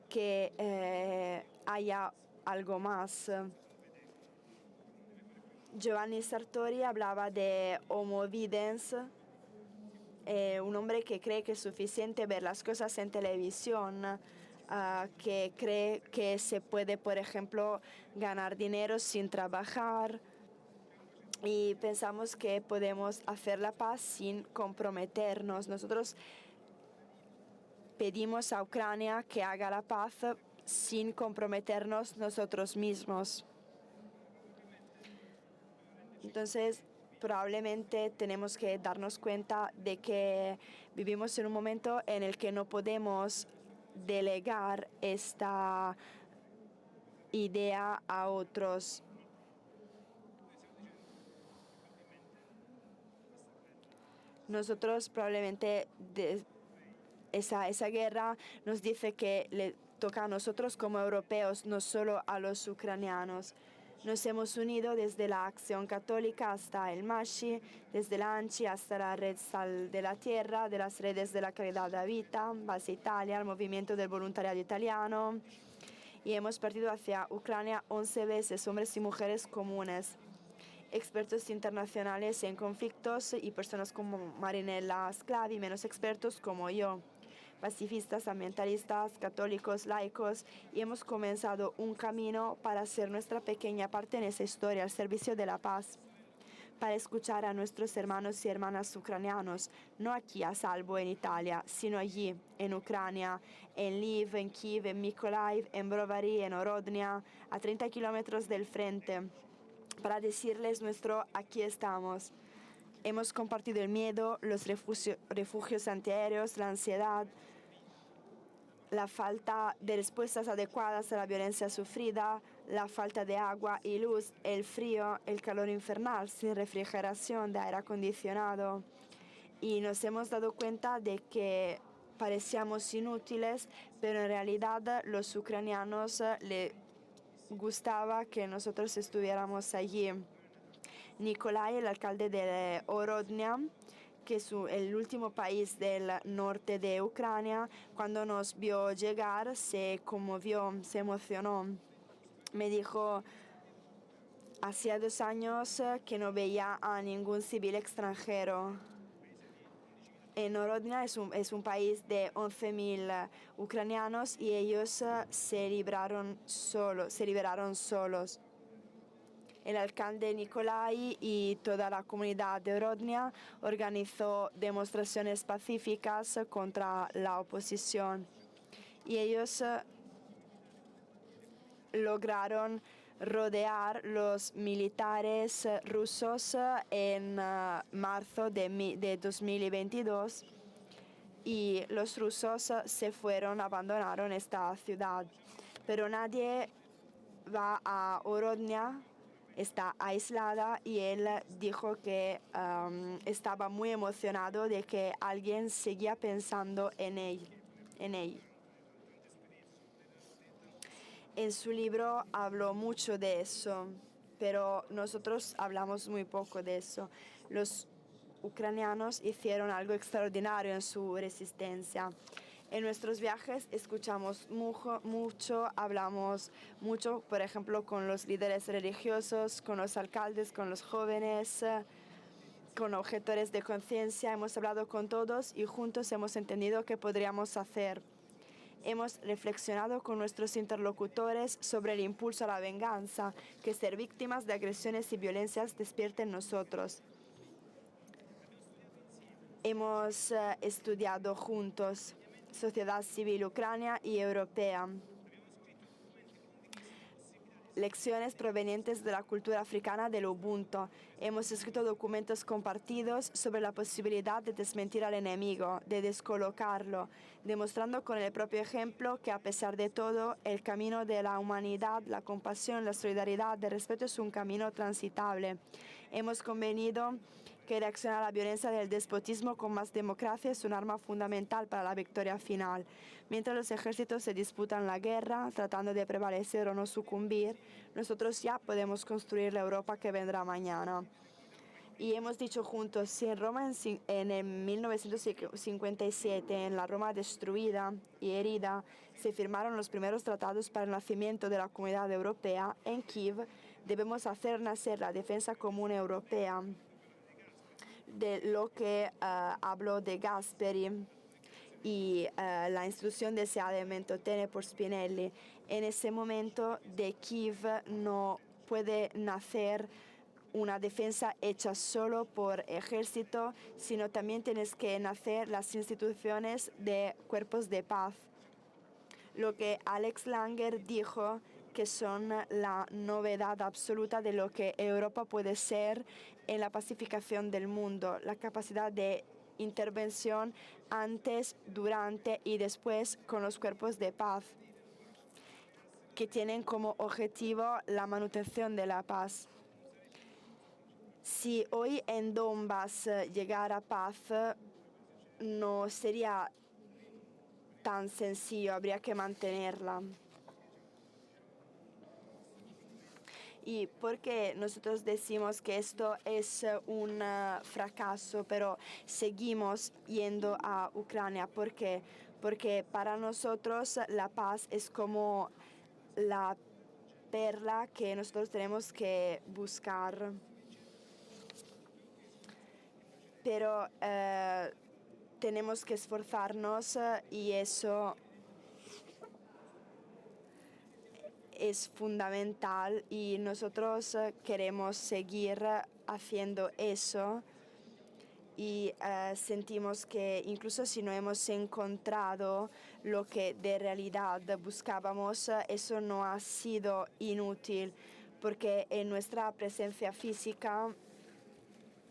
que haya algo más. Giovanni Sartori hablaba de homo videns, un hombre que cree que es suficiente ver las cosas en televisión, que cree que se puede, por ejemplo, ganar dinero sin trabajar, y pensamos que podemos hacer la paz sin comprometernos. Nosotros pedimos a Ucrania que haga la paz sin comprometernos nosotros mismos. Entonces, probablemente tenemos que darnos cuenta de que vivimos en un momento en el que no podemos delegar esta idea a otros. Nosotros probablemente esa guerra nos dice que le toca a nosotros como europeos, no solo a los ucranianos. Nos hemos unido desde la Acción Católica hasta el MASHI, desde la ANCI hasta la Red Sal de la Tierra, de las redes de la Caridad da Vita, Base Italia, el Movimiento del Voluntariado Italiano, y hemos partido hacia Ucrania 11 veces, hombres y mujeres comunes, expertos internacionales en conflictos y personas como Marinella Sclavi, menos expertos como yo, pacifistas, ambientalistas, católicos, laicos, y hemos comenzado un camino para hacer nuestra pequeña parte en esa historia al servicio de la paz, para escuchar a nuestros hermanos y hermanas ucranianos, no aquí a salvo en Italia, sino allí, en Ucrania, en Lviv, en Kiev, en Mykolaiv, en Brovary, en Orodnia, a 30 kilómetros del frente, para decirles nuestro aquí estamos. Hemos compartido el miedo, los refugios antiaéreos, la ansiedad, la falta de respuestas adecuadas a la violencia sufrida, la falta de agua y luz, el frío, el calor infernal, sin refrigeración de aire acondicionado. Y nos hemos dado cuenta de que parecíamos inútiles, pero en realidad los ucranianos les gustaba que nosotros estuviéramos allí. Nikolai, el alcalde de Orodnia, que es el último país del norte de Ucrania, cuando nos vio llegar se conmovió, se emocionó. Me dijo, hacía 2 años que no veía a ningún civil extranjero. En Orodnia es un país de 11.000 ucranianos y ellos se liberaron solos. El alcalde Nicolai y toda la comunidad de Rodnia organizó demostraciones pacíficas contra la oposición y ellos lograron rodear los militares rusos en marzo de 2022 y los rusos se fueron, abandonaron esta ciudad. Pero nadie va a Orodnia, está aislada y él dijo que estaba muy emocionado de que alguien seguía pensando en él. En su libro habló mucho de eso, pero nosotros hablamos muy poco de eso. Los ucranianos hicieron algo extraordinario en su resistencia. En nuestros viajes escuchamos mucho, hablamos mucho, por ejemplo, con los líderes religiosos, con los alcaldes, con los jóvenes, con objetores de conciencia. Hemos hablado con todos y juntos hemos entendido qué podríamos hacer. Hemos reflexionado con nuestros interlocutores sobre el impulso a la venganza que ser víctimas de agresiones y violencias despierta en nosotros. Hemos estudiado juntos sociedad civil ucraniana y europea, lecciones provenientes de la cultura africana del Ubuntu. Hemos escrito documentos compartidos sobre la posibilidad de desmentir al enemigo, de descolocarlo, demostrando con el propio ejemplo que a pesar de todo, el camino de la humanidad, la compasión, la solidaridad, el respeto es un camino transitable. Hemos convenido que reaccionar a la violencia del despotismo con más democracia es un arma fundamental para la victoria final. Mientras los ejércitos se disputan la guerra, tratando de prevalecer o no sucumbir, nosotros ya podemos construir la Europa que vendrá mañana. Y hemos dicho juntos, si en Roma en 1957, en la Roma destruida y herida, se firmaron los primeros tratados para el nacimiento de la Comunidad Europea, en Kiev debemos hacer nacer la defensa común europea, de lo que habló de Gasperi y la instrucción deseada de Mentotene por Spinelli. En ese momento de Kiev no puede nacer una defensa hecha solo por ejército, sino también tienes que nacer las instituciones de cuerpos de paz. Lo que Alex Langer dijo que son la novedad absoluta de lo que Europa puede ser en la pacificación del mundo, la capacidad de intervención antes, durante y después con los cuerpos de paz, que tienen como objetivo la manutención de la paz. Si hoy en Donbass llegara paz, no sería tan sencillo, habría que mantenerla. ¿Y por qué nosotros decimos que esto es un fracaso, pero seguimos yendo a Ucrania? ¿Por qué? Porque para nosotros la paz es como la perla que nosotros tenemos que buscar. Pero tenemos que esforzarnos y eso es fundamental y nosotros queremos seguir haciendo eso y sentimos que incluso si no hemos encontrado lo que de realidad buscábamos, eso no ha sido inútil porque en nuestra presencia física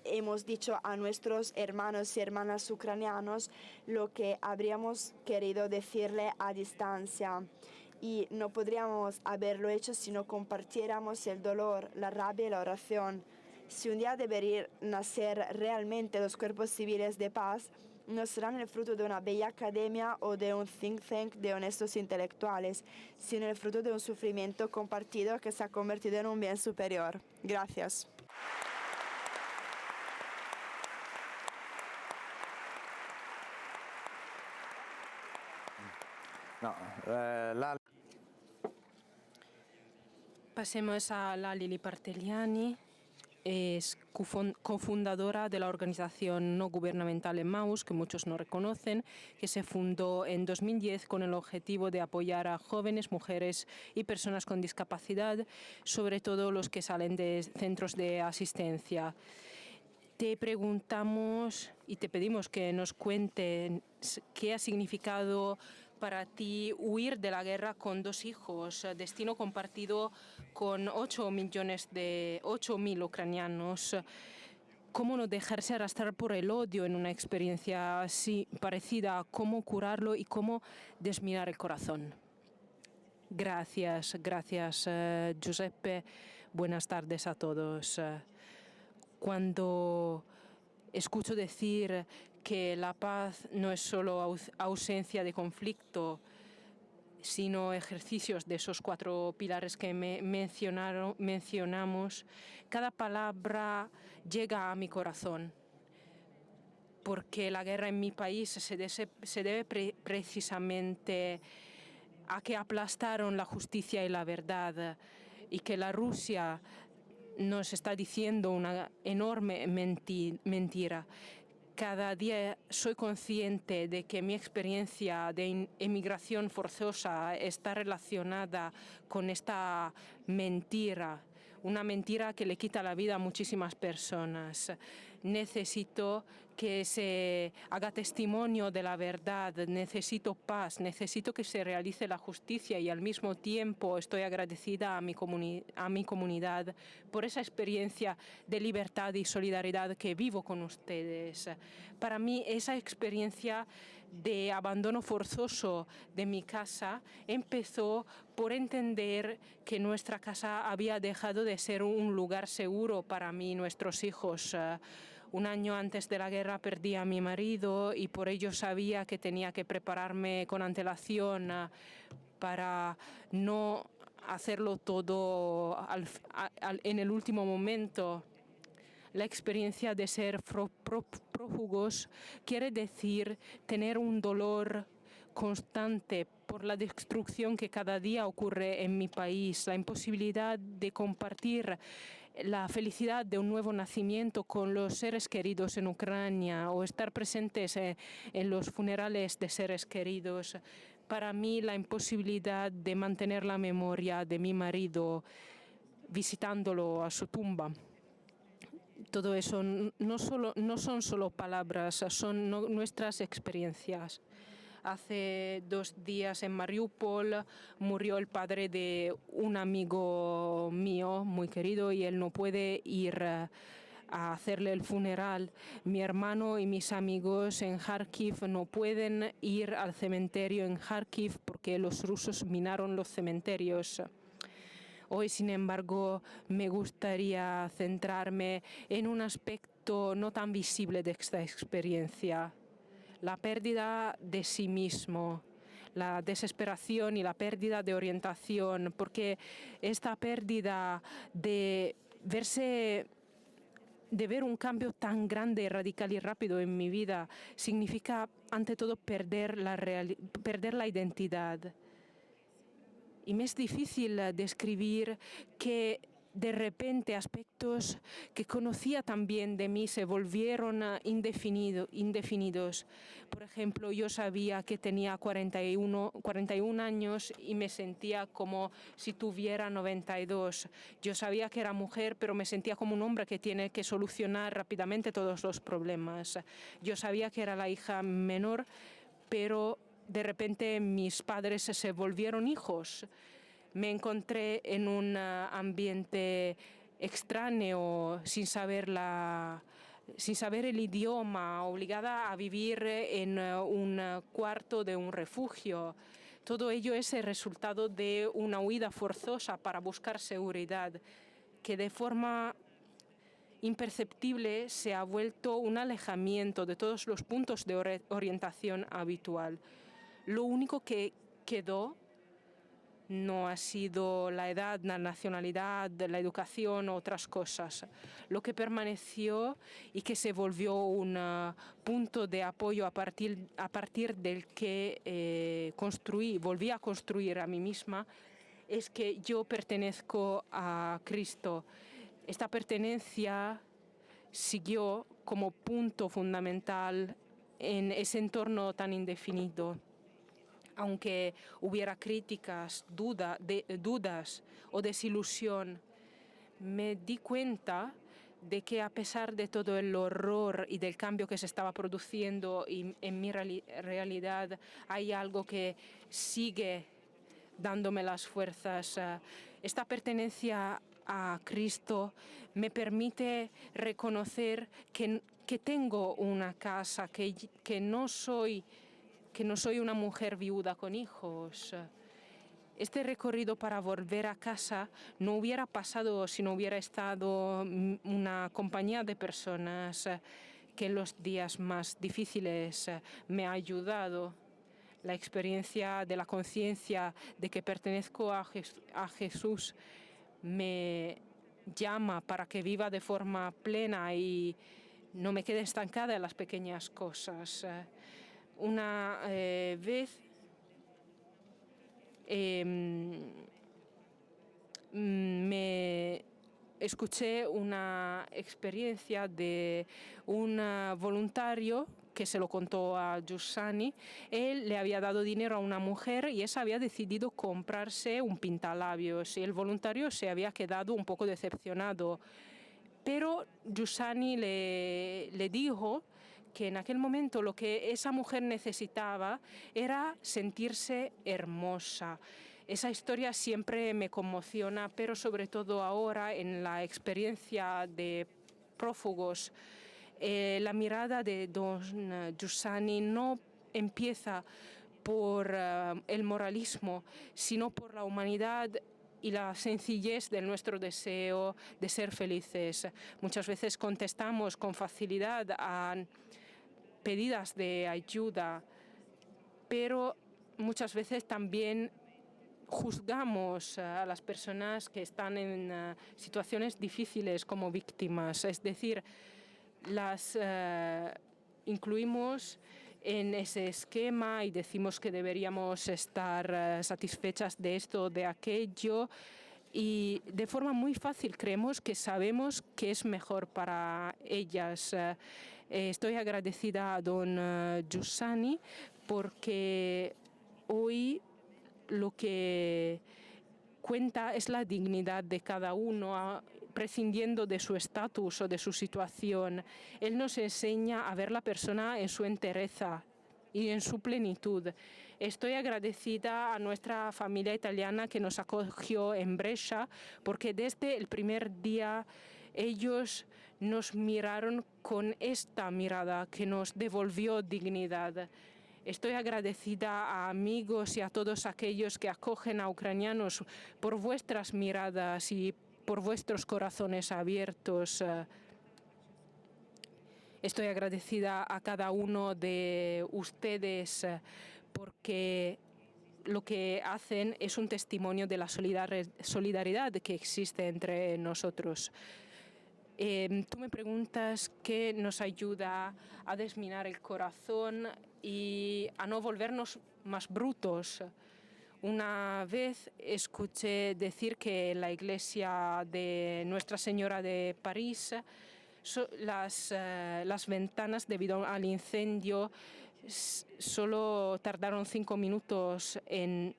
hemos dicho a nuestros hermanos y hermanas ucranianos lo que habríamos querido decirle a distancia. Y no podríamos haberlo hecho si no compartiéramos el dolor, la rabia y la oración. Si un día deberían nacer realmente los cuerpos civiles de paz, no serán el fruto de una bella academia o de un think tank de honestos intelectuales, sino el fruto de un sufrimiento compartido que se ha convertido en un bien superior. Gracias. No, Pasemos a la Lili Partelliani. es cofundadora de la organización no gubernamental Emmaus, que muchos no reconocen, que se fundó en 2010 con el objetivo de apoyar a jóvenes, mujeres y personas con discapacidad, sobre todo los que salen de centros de asistencia. Te preguntamos y te pedimos que nos cuenten qué ha significado para ti huir de la guerra con 2 hijos, destino compartido con 8.000 ucranianos. ¿Cómo no dejarse arrastrar por el odio en una experiencia así parecida? ¿Cómo curarlo y cómo desminar el corazón? Gracias, Giuseppe. Buenas tardes a todos. Cuando escucho decir que la paz no es solo ausencia de conflicto, sino ejercicios de esos 4 pilares que mencionamos, cada palabra llega a mi corazón, porque la guerra en mi país se debe precisamente a que aplastaron la justicia y la verdad, y que la Rusia nos está diciendo una enorme mentira. Cada día soy consciente de que mi experiencia de emigración forzosa está relacionada con esta mentira, una mentira que le quita la vida a muchísimas personas. Necesito que se haga testimonio de la verdad, necesito paz, necesito que se realice la justicia y al mismo tiempo estoy agradecida a mi comunidad por esa experiencia de libertad y solidaridad que vivo con ustedes. Para mí esa experiencia de abandono forzoso de mi casa empezó por entender que nuestra casa había dejado de ser un lugar seguro para mí y nuestros hijos. Un año antes de la guerra perdí a mi marido y por ello sabía que tenía que prepararme con antelación para no hacerlo todo en el último momento. La experiencia de ser prófugos quiere decir tener un dolor constante por la destrucción que cada día ocurre en mi país, la imposibilidad de compartir la felicidad de un nuevo nacimiento con los seres queridos en Ucrania o estar presentes en los funerales de seres queridos. Para mí, la imposibilidad de mantener la memoria de mi marido visitándolo a su tumba. Todo eso no son solo palabras, son nuestras experiencias. Hace 2 días en Mariupol murió el padre de un amigo mío muy querido y él no puede ir a hacerle el funeral. Mi hermano y mis amigos en Kharkiv no pueden ir al cementerio en Kharkiv porque los rusos minaron los cementerios. Hoy, sin embargo, me gustaría centrarme en un aspecto no tan visible de esta experiencia: la pérdida de sí mismo, la desesperación y la pérdida de orientación, porque esta pérdida de ver un cambio tan grande, radical y rápido en mi vida significa, ante todo, perder la identidad. Y me es difícil describir que de repente aspectos que conocía también de mí se volvieron indefinidos. Por ejemplo, yo sabía que tenía 41 años y me sentía como si tuviera 92. Yo sabía que era mujer, pero me sentía como un hombre que tiene que solucionar rápidamente todos los problemas. Yo sabía que era la hija menor, pero de repente mis padres se volvieron hijos. Me encontré en un ambiente extraño, sin saber el idioma, obligada a vivir en un cuarto de un refugio. Todo ello es el resultado de una huida forzosa para buscar seguridad, que de forma imperceptible se ha vuelto un alejamiento de todos los puntos de orientación habitual. Lo único que quedó no ha sido la edad, la nacionalidad, la educación o otras cosas. Lo que permaneció y que se volvió un punto de apoyo a partir del que volví a construir a mí misma, es que yo pertenezco a Cristo. Esta pertenencia siguió como punto fundamental en ese entorno tan indefinido. Aunque hubiera críticas, dudas o desilusión, me di cuenta de que a pesar de todo el horror y del cambio que se estaba produciendo en mi realidad, hay algo que sigue dándome las fuerzas. Esta pertenencia a Cristo me permite reconocer que tengo una casa, que no soy una mujer viuda con hijos. Este recorrido para volver a casa no hubiera pasado si no hubiera estado una compañía de personas que en los días más difíciles me ha ayudado. La experiencia de la conciencia de que pertenezco a Jesús me llama para que viva de forma plena y no me quede estancada en las pequeñas cosas. Una vez me escuché una experiencia de un voluntario que se lo contó a Giussani. Él le había dado dinero a una mujer y esa había decidido comprarse un pintalabios y el voluntario se había quedado un poco decepcionado. Pero Giussani le dijo que en aquel momento lo que esa mujer necesitaba era sentirse hermosa. Esa historia siempre me conmociona, pero sobre todo ahora en la experiencia de prófugos. La mirada de don Giussani no empieza por el moralismo, sino por la humanidad y la sencillez de nuestro deseo de ser felices. Muchas veces contestamos con facilidad a pedidas de ayuda, pero muchas veces también juzgamos a las personas que están en situaciones difíciles como víctimas, es decir, las incluimos en ese esquema y decimos que deberíamos estar satisfechas de esto o de aquello y de forma muy fácil creemos que sabemos qué es mejor para ellas. Estoy agradecida a don Giussani porque hoy lo que cuenta es la dignidad de cada uno, prescindiendo de su estatus o de su situación. Él nos enseña a ver la persona en su entereza y en su plenitud. Estoy agradecida a nuestra familia italiana que nos acogió en Brescia, porque desde el primer día ellos nos miraron con esta mirada que nos devolvió dignidad. Estoy agradecida a amigos y a todos aquellos que acogen a ucranianos por vuestras miradas y por vuestros corazones abiertos. Estoy agradecida a cada uno de ustedes porque lo que hacen es un testimonio de la solidaridad que existe entre nosotros. Tú me preguntas qué nos ayuda a desminar el corazón y a no volvernos más brutos. Una vez escuché decir que en la iglesia de Nuestra Señora de París las ventanas, debido al incendio, solo tardaron 5 minutos en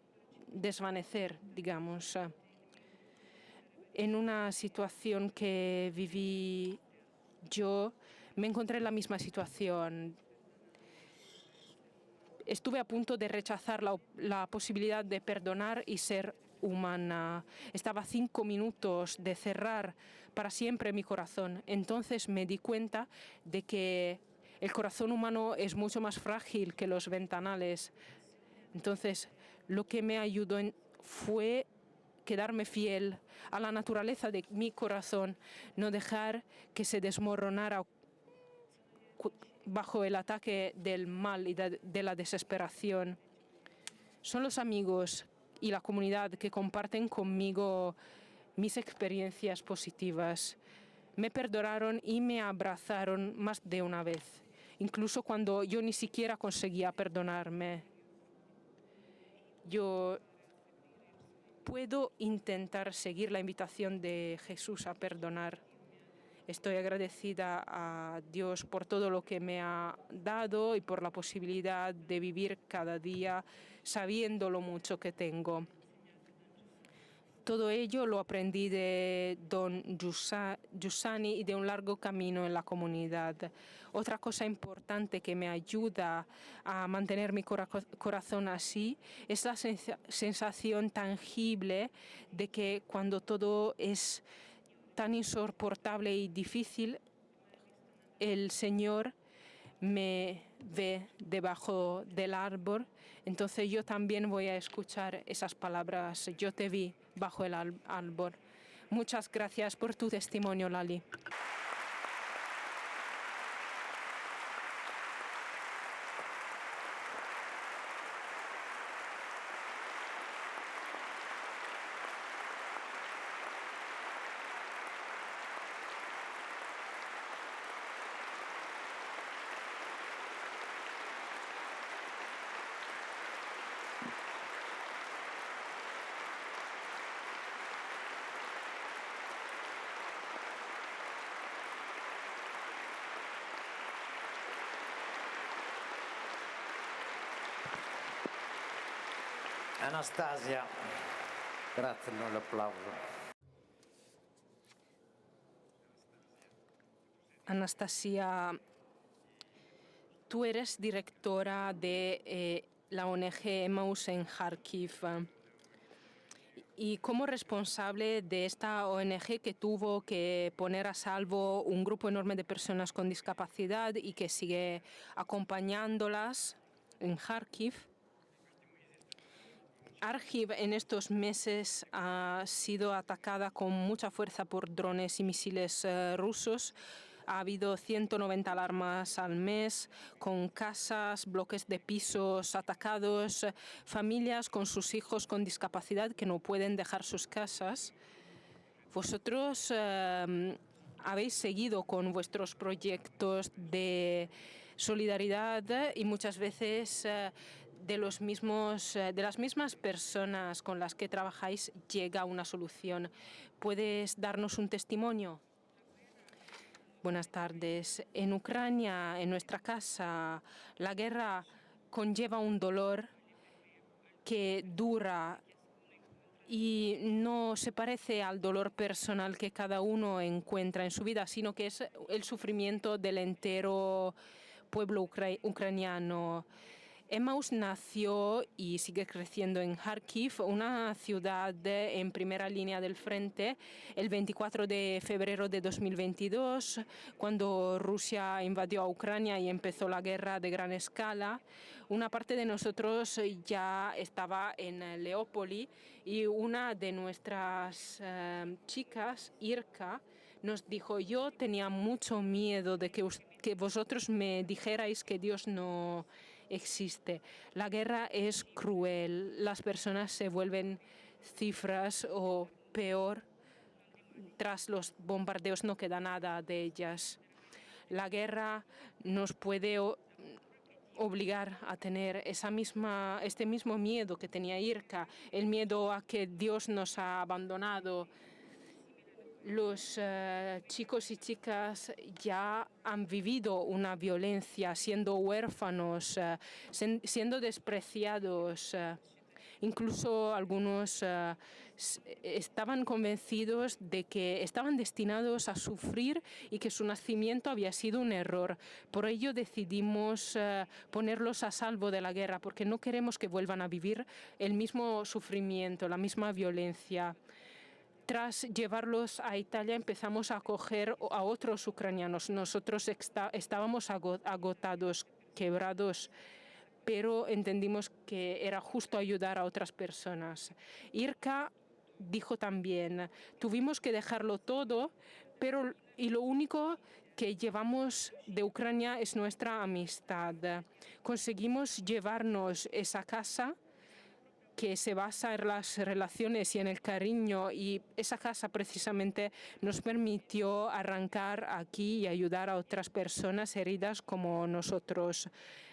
desvanecer, digamos. En una situación que viví yo, me encontré en la misma situación. Estuve a punto de rechazar la posibilidad de perdonar y ser humana. Estaba a 5 minutos de cerrar para siempre mi corazón. Entonces me di cuenta de que el corazón humano es mucho más frágil que los ventanales. Entonces, lo que me ayudó fue quedarme fiel a la naturaleza de mi corazón, no dejar que se desmoronara bajo el ataque del mal y de la desesperación. Son los amigos y la comunidad que comparten conmigo mis experiencias positivas. Me perdonaron y me abrazaron más de una vez, incluso cuando yo ni siquiera conseguía perdonarme. Yo puedo intentar seguir la invitación de Jesús a perdonar. Estoy agradecida a Dios por todo lo que me ha dado y por la posibilidad de vivir cada día sabiendo lo mucho que tengo. Todo ello lo aprendí de don Giussani y de un largo camino en la comunidad. Otra cosa importante que me ayuda a mantener mi corazón así es la sensación tangible de que cuando todo es tan insoportable y difícil, el Señor me ve debajo del árbol. Entonces yo también voy a escuchar esas palabras. Yo te vi bajo el árbol. Muchas gracias por tu testimonio, Lali. Anastasia, grazie per l'applauso. Anastasia, tú eres directora de la ONG Emmaus en Kharkiv. Y como responsable de esta ONG que tuvo que poner a salvo un grupo enorme de personas con discapacidad y que sigue acompañándolas en Kharkiv, Kharkiv en estos meses ha sido atacada con mucha fuerza por drones y misiles rusos. Ha habido 190 alarmas al mes, con casas, bloques de pisos atacados, familias con sus hijos con discapacidad que no pueden dejar sus casas. Vosotros habéis seguido con vuestros proyectos de solidaridad y muchas veces de las mismas personas con las que trabajáis llega una solución. ¿Puedes darnos un testimonio? Buenas tardes. En Ucrania, en nuestra casa, la guerra conlleva un dolor que dura y no se parece al dolor personal que cada uno encuentra en su vida, sino que es el sufrimiento del entero pueblo ucraniano. Emmaus nació y sigue creciendo en Kharkiv, una ciudad en primera línea del frente, el 24 de febrero de 2022, cuando Rusia invadió a Ucrania y empezó la guerra de gran escala. Una parte de nosotros ya estaba en Leópoli y una de nuestras chicas, Irka, nos dijo: yo tenía mucho miedo de que vosotros me dijerais que Dios no existe. La guerra es cruel, las personas se vuelven cifras o peor, tras los bombardeos no queda nada de ellas. La guerra nos puede obligar a tener este mismo miedo que tenía Irka, el miedo a que Dios nos ha abandonado. Los chicos y chicas ya han vivido una violencia, siendo huérfanos, siendo despreciados. Incluso algunos estaban convencidos de que estaban destinados a sufrir y que su nacimiento había sido un error. Por ello decidimos ponerlos a salvo de la guerra, porque no queremos que vuelvan a vivir el mismo sufrimiento, la misma violencia. Tras llevarlos a Italia empezamos a acoger a otros ucranianos. Nosotros estábamos agotados, quebrados, pero entendimos que era justo ayudar a otras personas. Irka dijo también: tuvimos que dejarlo todo, y lo único que llevamos de Ucrania es nuestra amistad. Conseguimos llevarnos esa casa que se basa en las relaciones y en el cariño, y esa casa precisamente nos permitió arrancar aquí y ayudar a otras personas heridas como nosotros.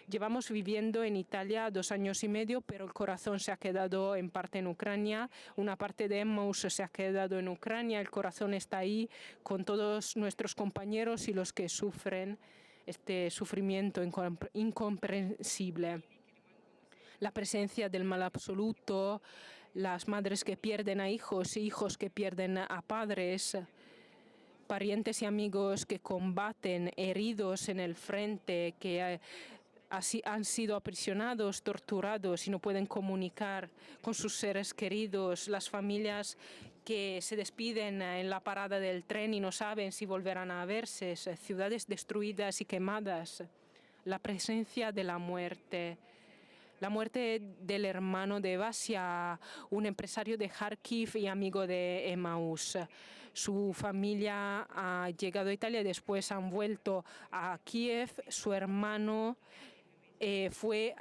Llevamos viviendo en Italia 2 años y medio, pero el corazón se ha quedado en parte en Ucrania, una parte de Emmaus se ha quedado en Ucrania, el corazón está ahí con todos nuestros compañeros y los que sufren este sufrimiento incomprensible. La presencia del mal absoluto, las madres que pierden a hijos y hijos que pierden a padres, parientes y amigos que combaten heridos en el frente, que han sido aprisionados, torturados y no pueden comunicar con sus seres queridos, las familias que se despiden en la parada del tren y no saben si volverán a verse, ciudades destruidas y quemadas, la presencia de la muerte del hermano de Vasia, un empresario de Kharkiv y amigo de Emmaus. Su familia ha llegado a Italia y después han vuelto a Kiev. Su hermano fue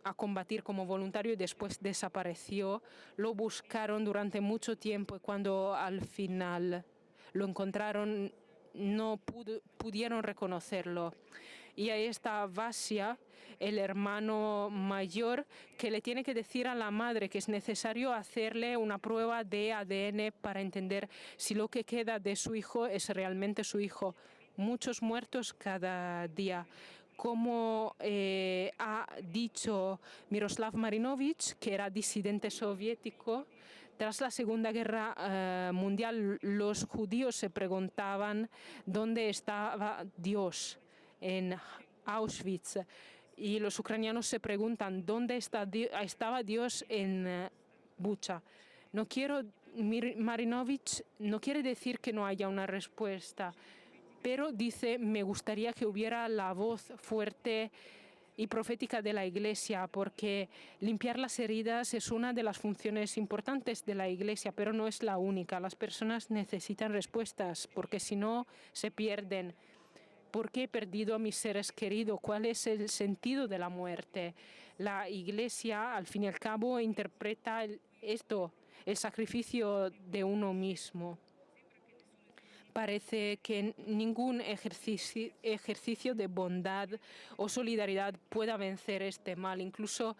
a combatir como voluntario y después desapareció. Lo buscaron durante mucho tiempo y cuando al final lo encontraron no pudieron reconocerlo. Y ahí está Vasia, el hermano mayor, que le tiene que decir a la madre que es necesario hacerle una prueba de ADN para entender si lo que queda de su hijo es realmente su hijo. Muchos muertos cada día. Como ha dicho Miroslav Marinovich, que era disidente soviético, tras la Segunda Guerra Mundial los judíos se preguntaban dónde estaba Dios en Auschwitz y los ucranianos se preguntan dónde estaba Dios en Bucha. Marinovich no quiere decir que no haya una respuesta, pero dice, me gustaría que hubiera la voz fuerte y profética de la Iglesia, porque limpiar las heridas es una de las funciones importantes de la Iglesia, pero no es la única. Las personas necesitan respuestas, porque si no, se pierden. ¿Por qué he perdido a mis seres queridos? ¿Cuál es el sentido de la muerte? La Iglesia, al fin y al cabo, interpreta el sacrificio de uno mismo. Parece que ningún ejercicio de bondad o solidaridad pueda vencer este mal. Incluso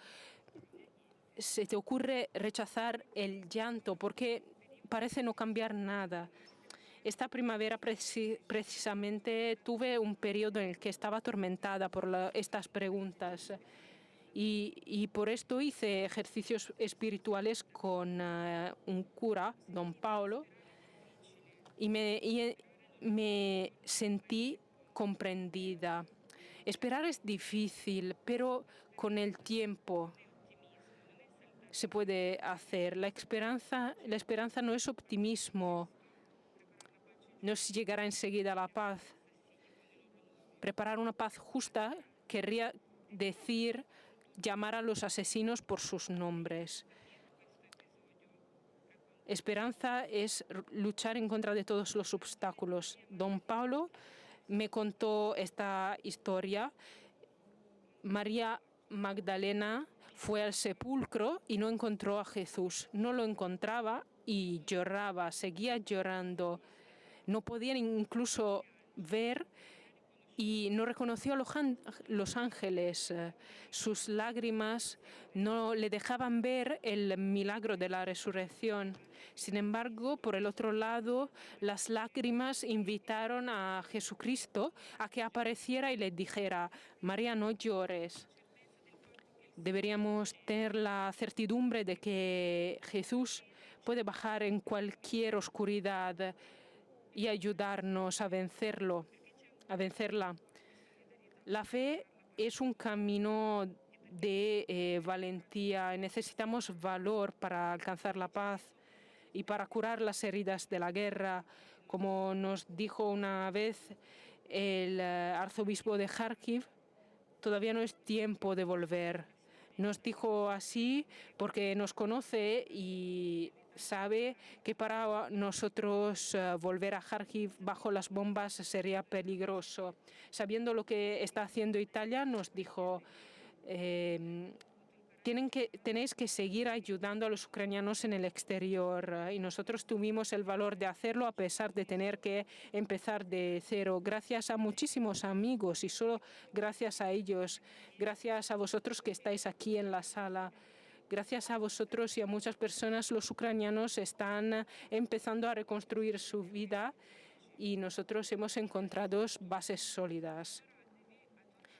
se te ocurre rechazar el llanto porque parece no cambiar nada. Esta primavera precisamente tuve un periodo en el que estaba atormentada por estas preguntas y por esto hice ejercicios espirituales con un cura, don Paolo, y me sentí comprendida. Esperar es difícil, pero con el tiempo se puede hacer. La esperanza no es optimismo. No es llegar enseguida a la paz. Preparar una paz justa querría decir llamar a los asesinos por sus nombres. Esperanza es luchar en contra de todos los obstáculos. Don Pablo me contó esta historia. María Magdalena fue al sepulcro y no encontró a Jesús. No lo encontraba y lloraba, seguía llorando. No podían incluso ver y no reconoció a los ángeles. Sus lágrimas no le dejaban ver el milagro de la resurrección. Sin embargo, por el otro lado, las lágrimas invitaron a Jesucristo a que apareciera y le dijera, María, no llores. Deberíamos tener la certidumbre de que Jesús puede bajar en cualquier oscuridad y ayudarnos a vencerla. La fe es un camino de valentía. Necesitamos valor para alcanzar la paz y para curar las heridas de la guerra. Como nos dijo una vez el arzobispo de Kharkiv, todavía no es tiempo de volver. Nos dijo así porque nos conoce y sabe que para nosotros volver a Kharkiv bajo las bombas sería peligroso. Sabiendo lo que está haciendo Italia, nos dijo, tenéis que seguir ayudando a los ucranianos en el exterior y nosotros tuvimos el valor de hacerlo a pesar de tener que empezar de cero. Gracias a muchísimos amigos y solo gracias a ellos, gracias a vosotros que estáis aquí en la sala. Gracias a vosotros y a muchas personas, los ucranianos están empezando a reconstruir su vida y nosotros hemos encontrado bases sólidas.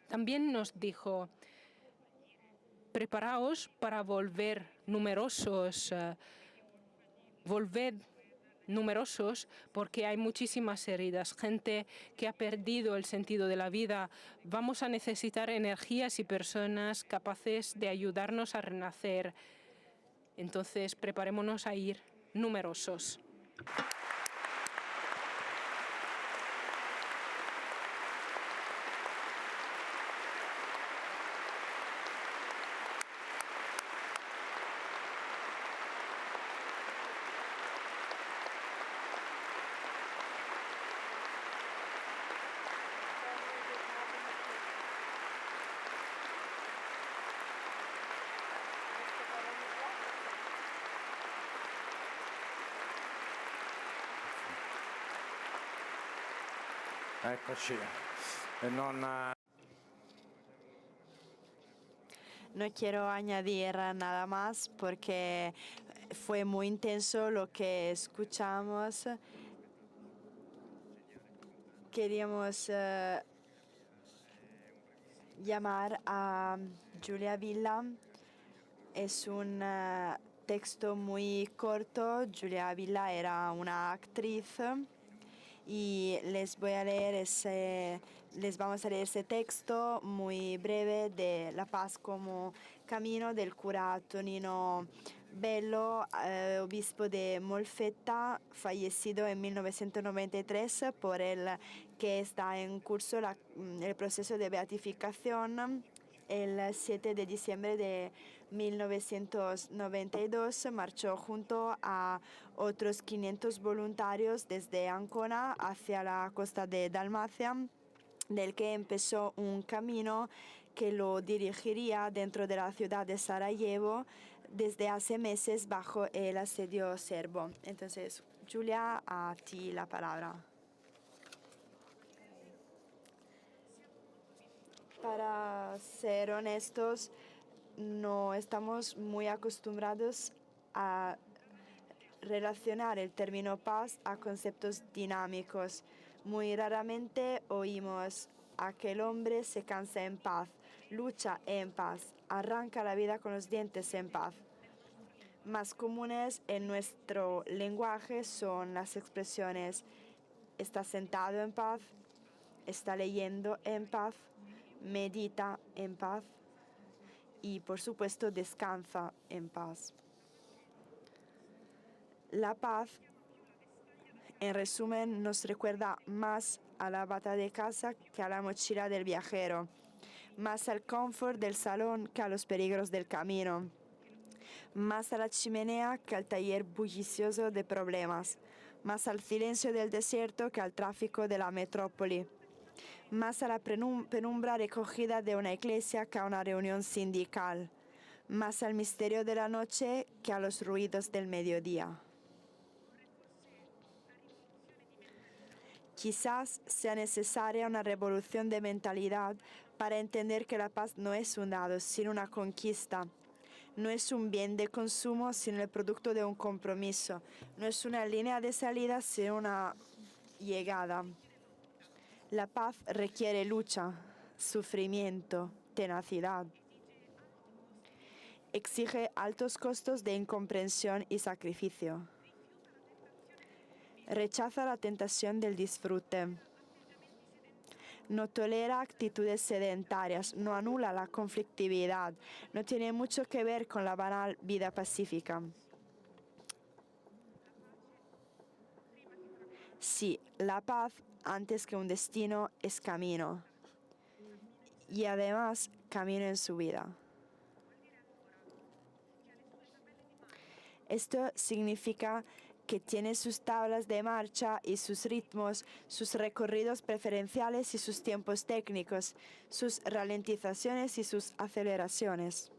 También nos dijo: preparaos para volver numerosos, volved numerosos porque hay muchísimas heridas, gente que ha perdido el sentido de la vida. Vamos a necesitar energías y personas capaces de ayudarnos a renacer. Entonces, preparémonos a ir numerosos. Eccoci. No quiero añadir nada más porque fue muy intenso lo que escuchamos. Queríamos llamar a Giulia Villa. Es un texto muy corto. Giulia Villa era una actriz y les vamos a leer ese texto muy breve de La Paz como camino del cura Tonino Bello, obispo de Molfetta, fallecido en 1993, por el que está en curso el proceso de beatificación. El 7 de diciembre de 1992 marchó junto a otros 500 voluntarios desde Ancona hacia la costa de Dalmacia, del que empezó un camino que lo dirigiría dentro de la ciudad de Sarajevo desde hace meses bajo el asedio serbo. Entonces, Giulia, a ti la palabra. Para ser honestos, no estamos muy acostumbrados a relacionar el término paz a conceptos dinámicos. Muy raramente oímos: aquel hombre se cansa en paz, lucha en paz, arranca la vida con los dientes en paz. Más comunes en nuestro lenguaje son las expresiones: está sentado en paz, está leyendo en paz, medita en paz y, por supuesto, descansa en paz. La paz, en resumen, nos recuerda más a la bata de casa que a la mochila del viajero, más al confort del salón que a los peligros del camino, más a la chimenea que al taller bullicioso de problemas, más al silencio del desierto que al tráfico de la metrópoli, más a la penumbra recogida de una iglesia que a una reunión sindical, más al misterio de la noche que a los ruidos del mediodía. Quizás sea necesaria una revolución de mentalidad para entender que la paz no es un dado, sino una conquista. No es un bien de consumo, sino el producto de un compromiso. No es una línea de salida, sino una llegada. La paz requiere lucha, sufrimiento, tenacidad. Exige altos costos de incomprensión y sacrificio. Rechaza la tentación del disfrute. No tolera actitudes sedentarias, no anula la conflictividad, no tiene mucho que ver con la banal vida pacífica. Sí, la paz, antes que un destino, es camino. Y además, camino en su vida. Esto significa que tiene sus tablas de marcha y sus ritmos, sus recorridos preferenciales y sus tiempos técnicos, sus ralentizaciones y sus aceleraciones.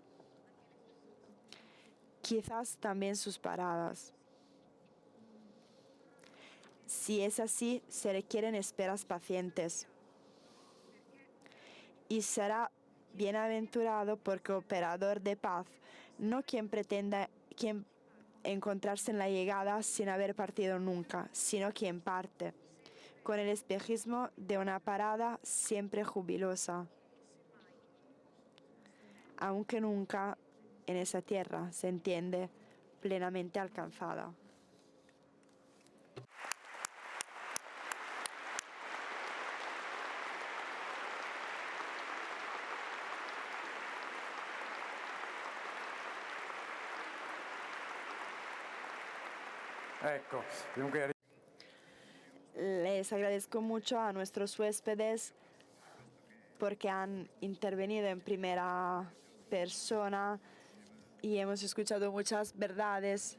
quizás también sus paradas. Si es así, se requieren esperas pacientes. Y será bienaventurado porque operador de paz, no quien pretenda encontrarse en la llegada sin haber partido nunca, sino quien parte, con el espejismo de una parada siempre jubilosa, aunque nunca en esa tierra se entiende plenamente alcanzada. Ecco, dunque Les agradezco mucho a nuestros huéspedes porque han intervenido en primera persona y hemos escuchado muchas verdades.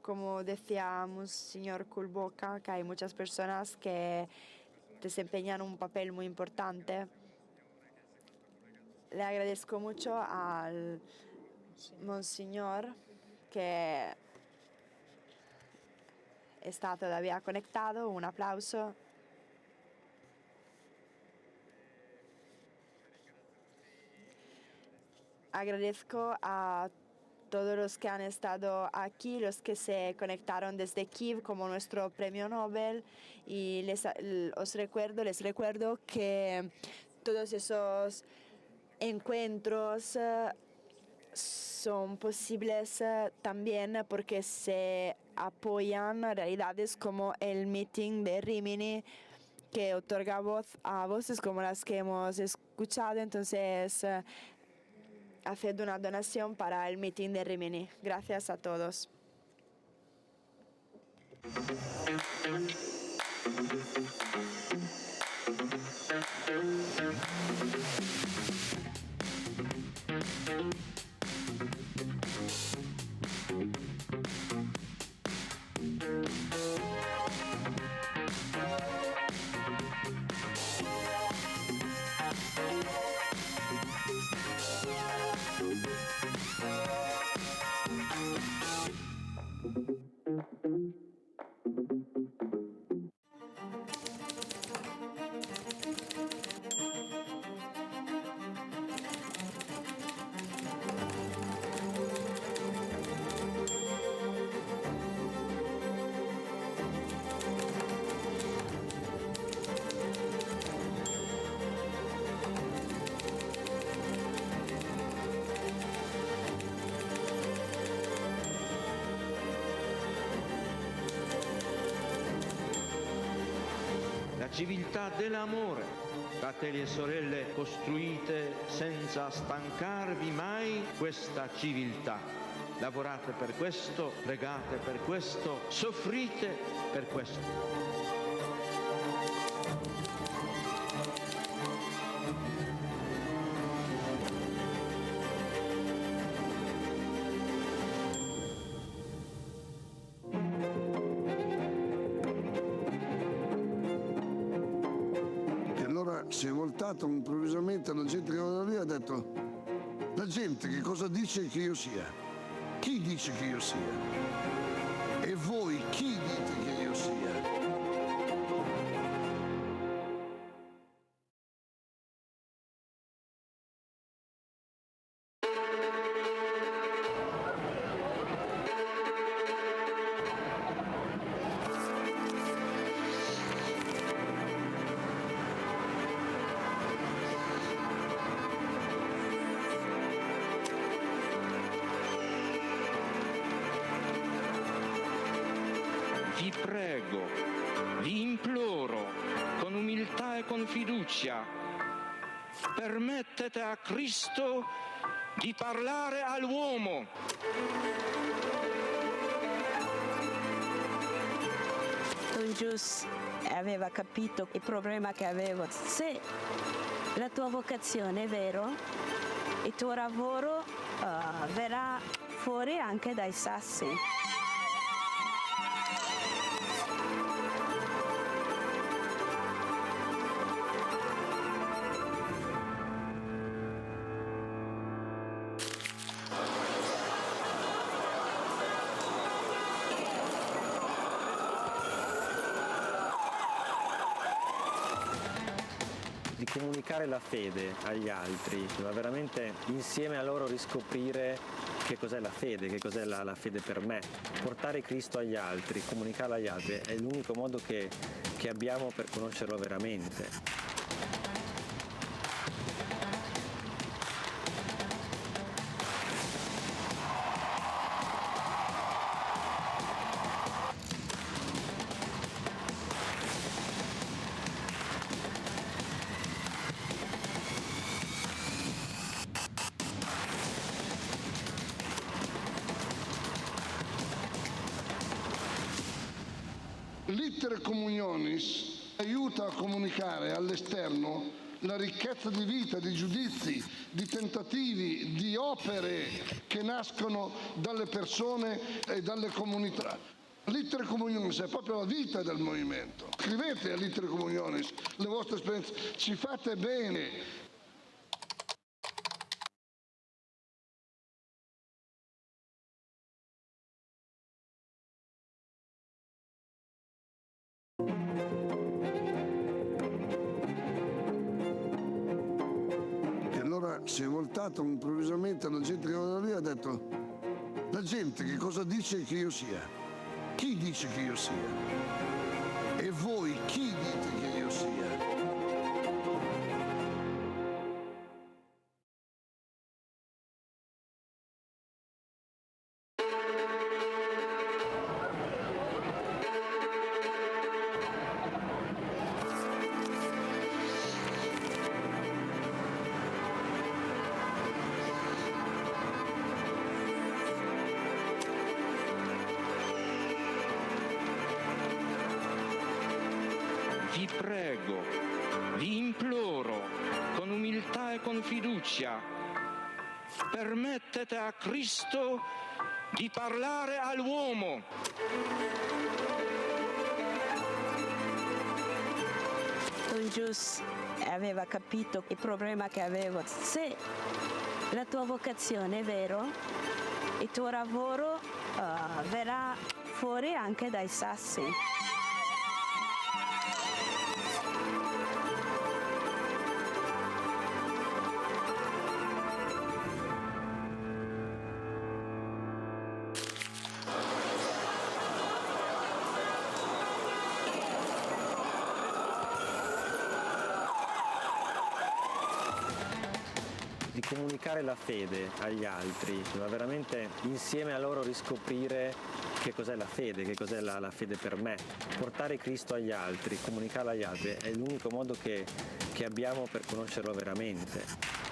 Como decía Monseñor Kulboka, que hay muchas personas que desempeñan un papel muy importante. Le agradezco mucho al Monseñor que está todavía conectado. Un aplauso. Agradezco a todos los que han estado aquí, los que se conectaron desde Kiev como nuestro premio Nobel, y les recuerdo que todos esos encuentros son posibles también porque se apoyan realidades como el meeting de Rimini, que otorga voz a voces como las que hemos escuchado. Entonces, haced una donación para el meeting de Rimini. Gracias a todos. Civiltà dell'amore, fratelli e sorelle, costruite senza stancarvi mai questa civiltà. Lavorate per questo, pregate per questo, soffrite per questo. Si è voltato improvvisamente la gente che era lì e ha detto: la gente che cosa dice che io sia? Chi dice che io sia? E voi chi dite che io sia? Vi prego, vi imploro, con umiltà e con fiducia, permettete a Cristo di parlare all'uomo. Don Gius aveva capito il problema che avevo. Se la tua vocazione è vero, il tuo lavoro verrà fuori anche dai sassi. di comunicare la fede agli altri, ma veramente insieme a loro riscoprire che cos'è la fede, che cos'è la fede per me. Portare Cristo agli altri, comunicarlo agli altri è l'unico modo che abbiamo per conoscerlo veramente. L'iter communionis aiuta a comunicare all'esterno la ricchezza di vita, di giudizi, di tentativi, di opere che nascono dalle persone e dalle comunità. L'iter communionis è proprio la vita del movimento. Scrivete all'iter communionis le vostre esperienze, ci fate bene. Si è voltato improvvisamente alla gente che era lì e ha detto: la gente che cosa dice che io sia? Chi dice che io sia? E voi chi dite che io sia? Vi prego, vi imploro, con umiltà e con fiducia, permettete a Cristo di parlare all'uomo. Don Gius aveva capito il problema che avevo. Se la tua vocazione è vero, il tuo lavoro verrà fuori anche dai sassi. Di comunicare la fede agli altri, ma veramente insieme a loro riscoprire che cos'è la fede, che cos'è la fede per me. Portare Cristo agli altri, comunicarlo agli altri è l'unico modo che abbiamo per conoscerlo veramente.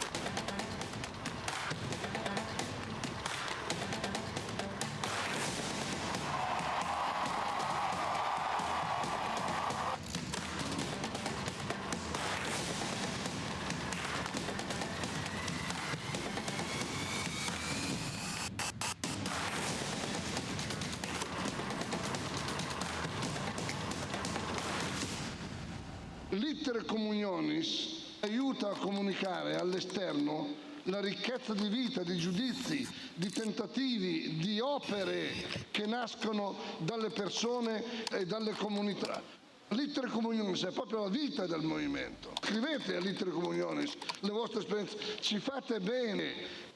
L'iter communionis aiuta a comunicare all'esterno la ricchezza di vita, di giudizi, di tentativi, di opere che nascono dalle persone e dalle comunità. L'iter communionis è proprio la vita del movimento. Scrivete all'iter communionis le vostre esperienze, ci fate bene.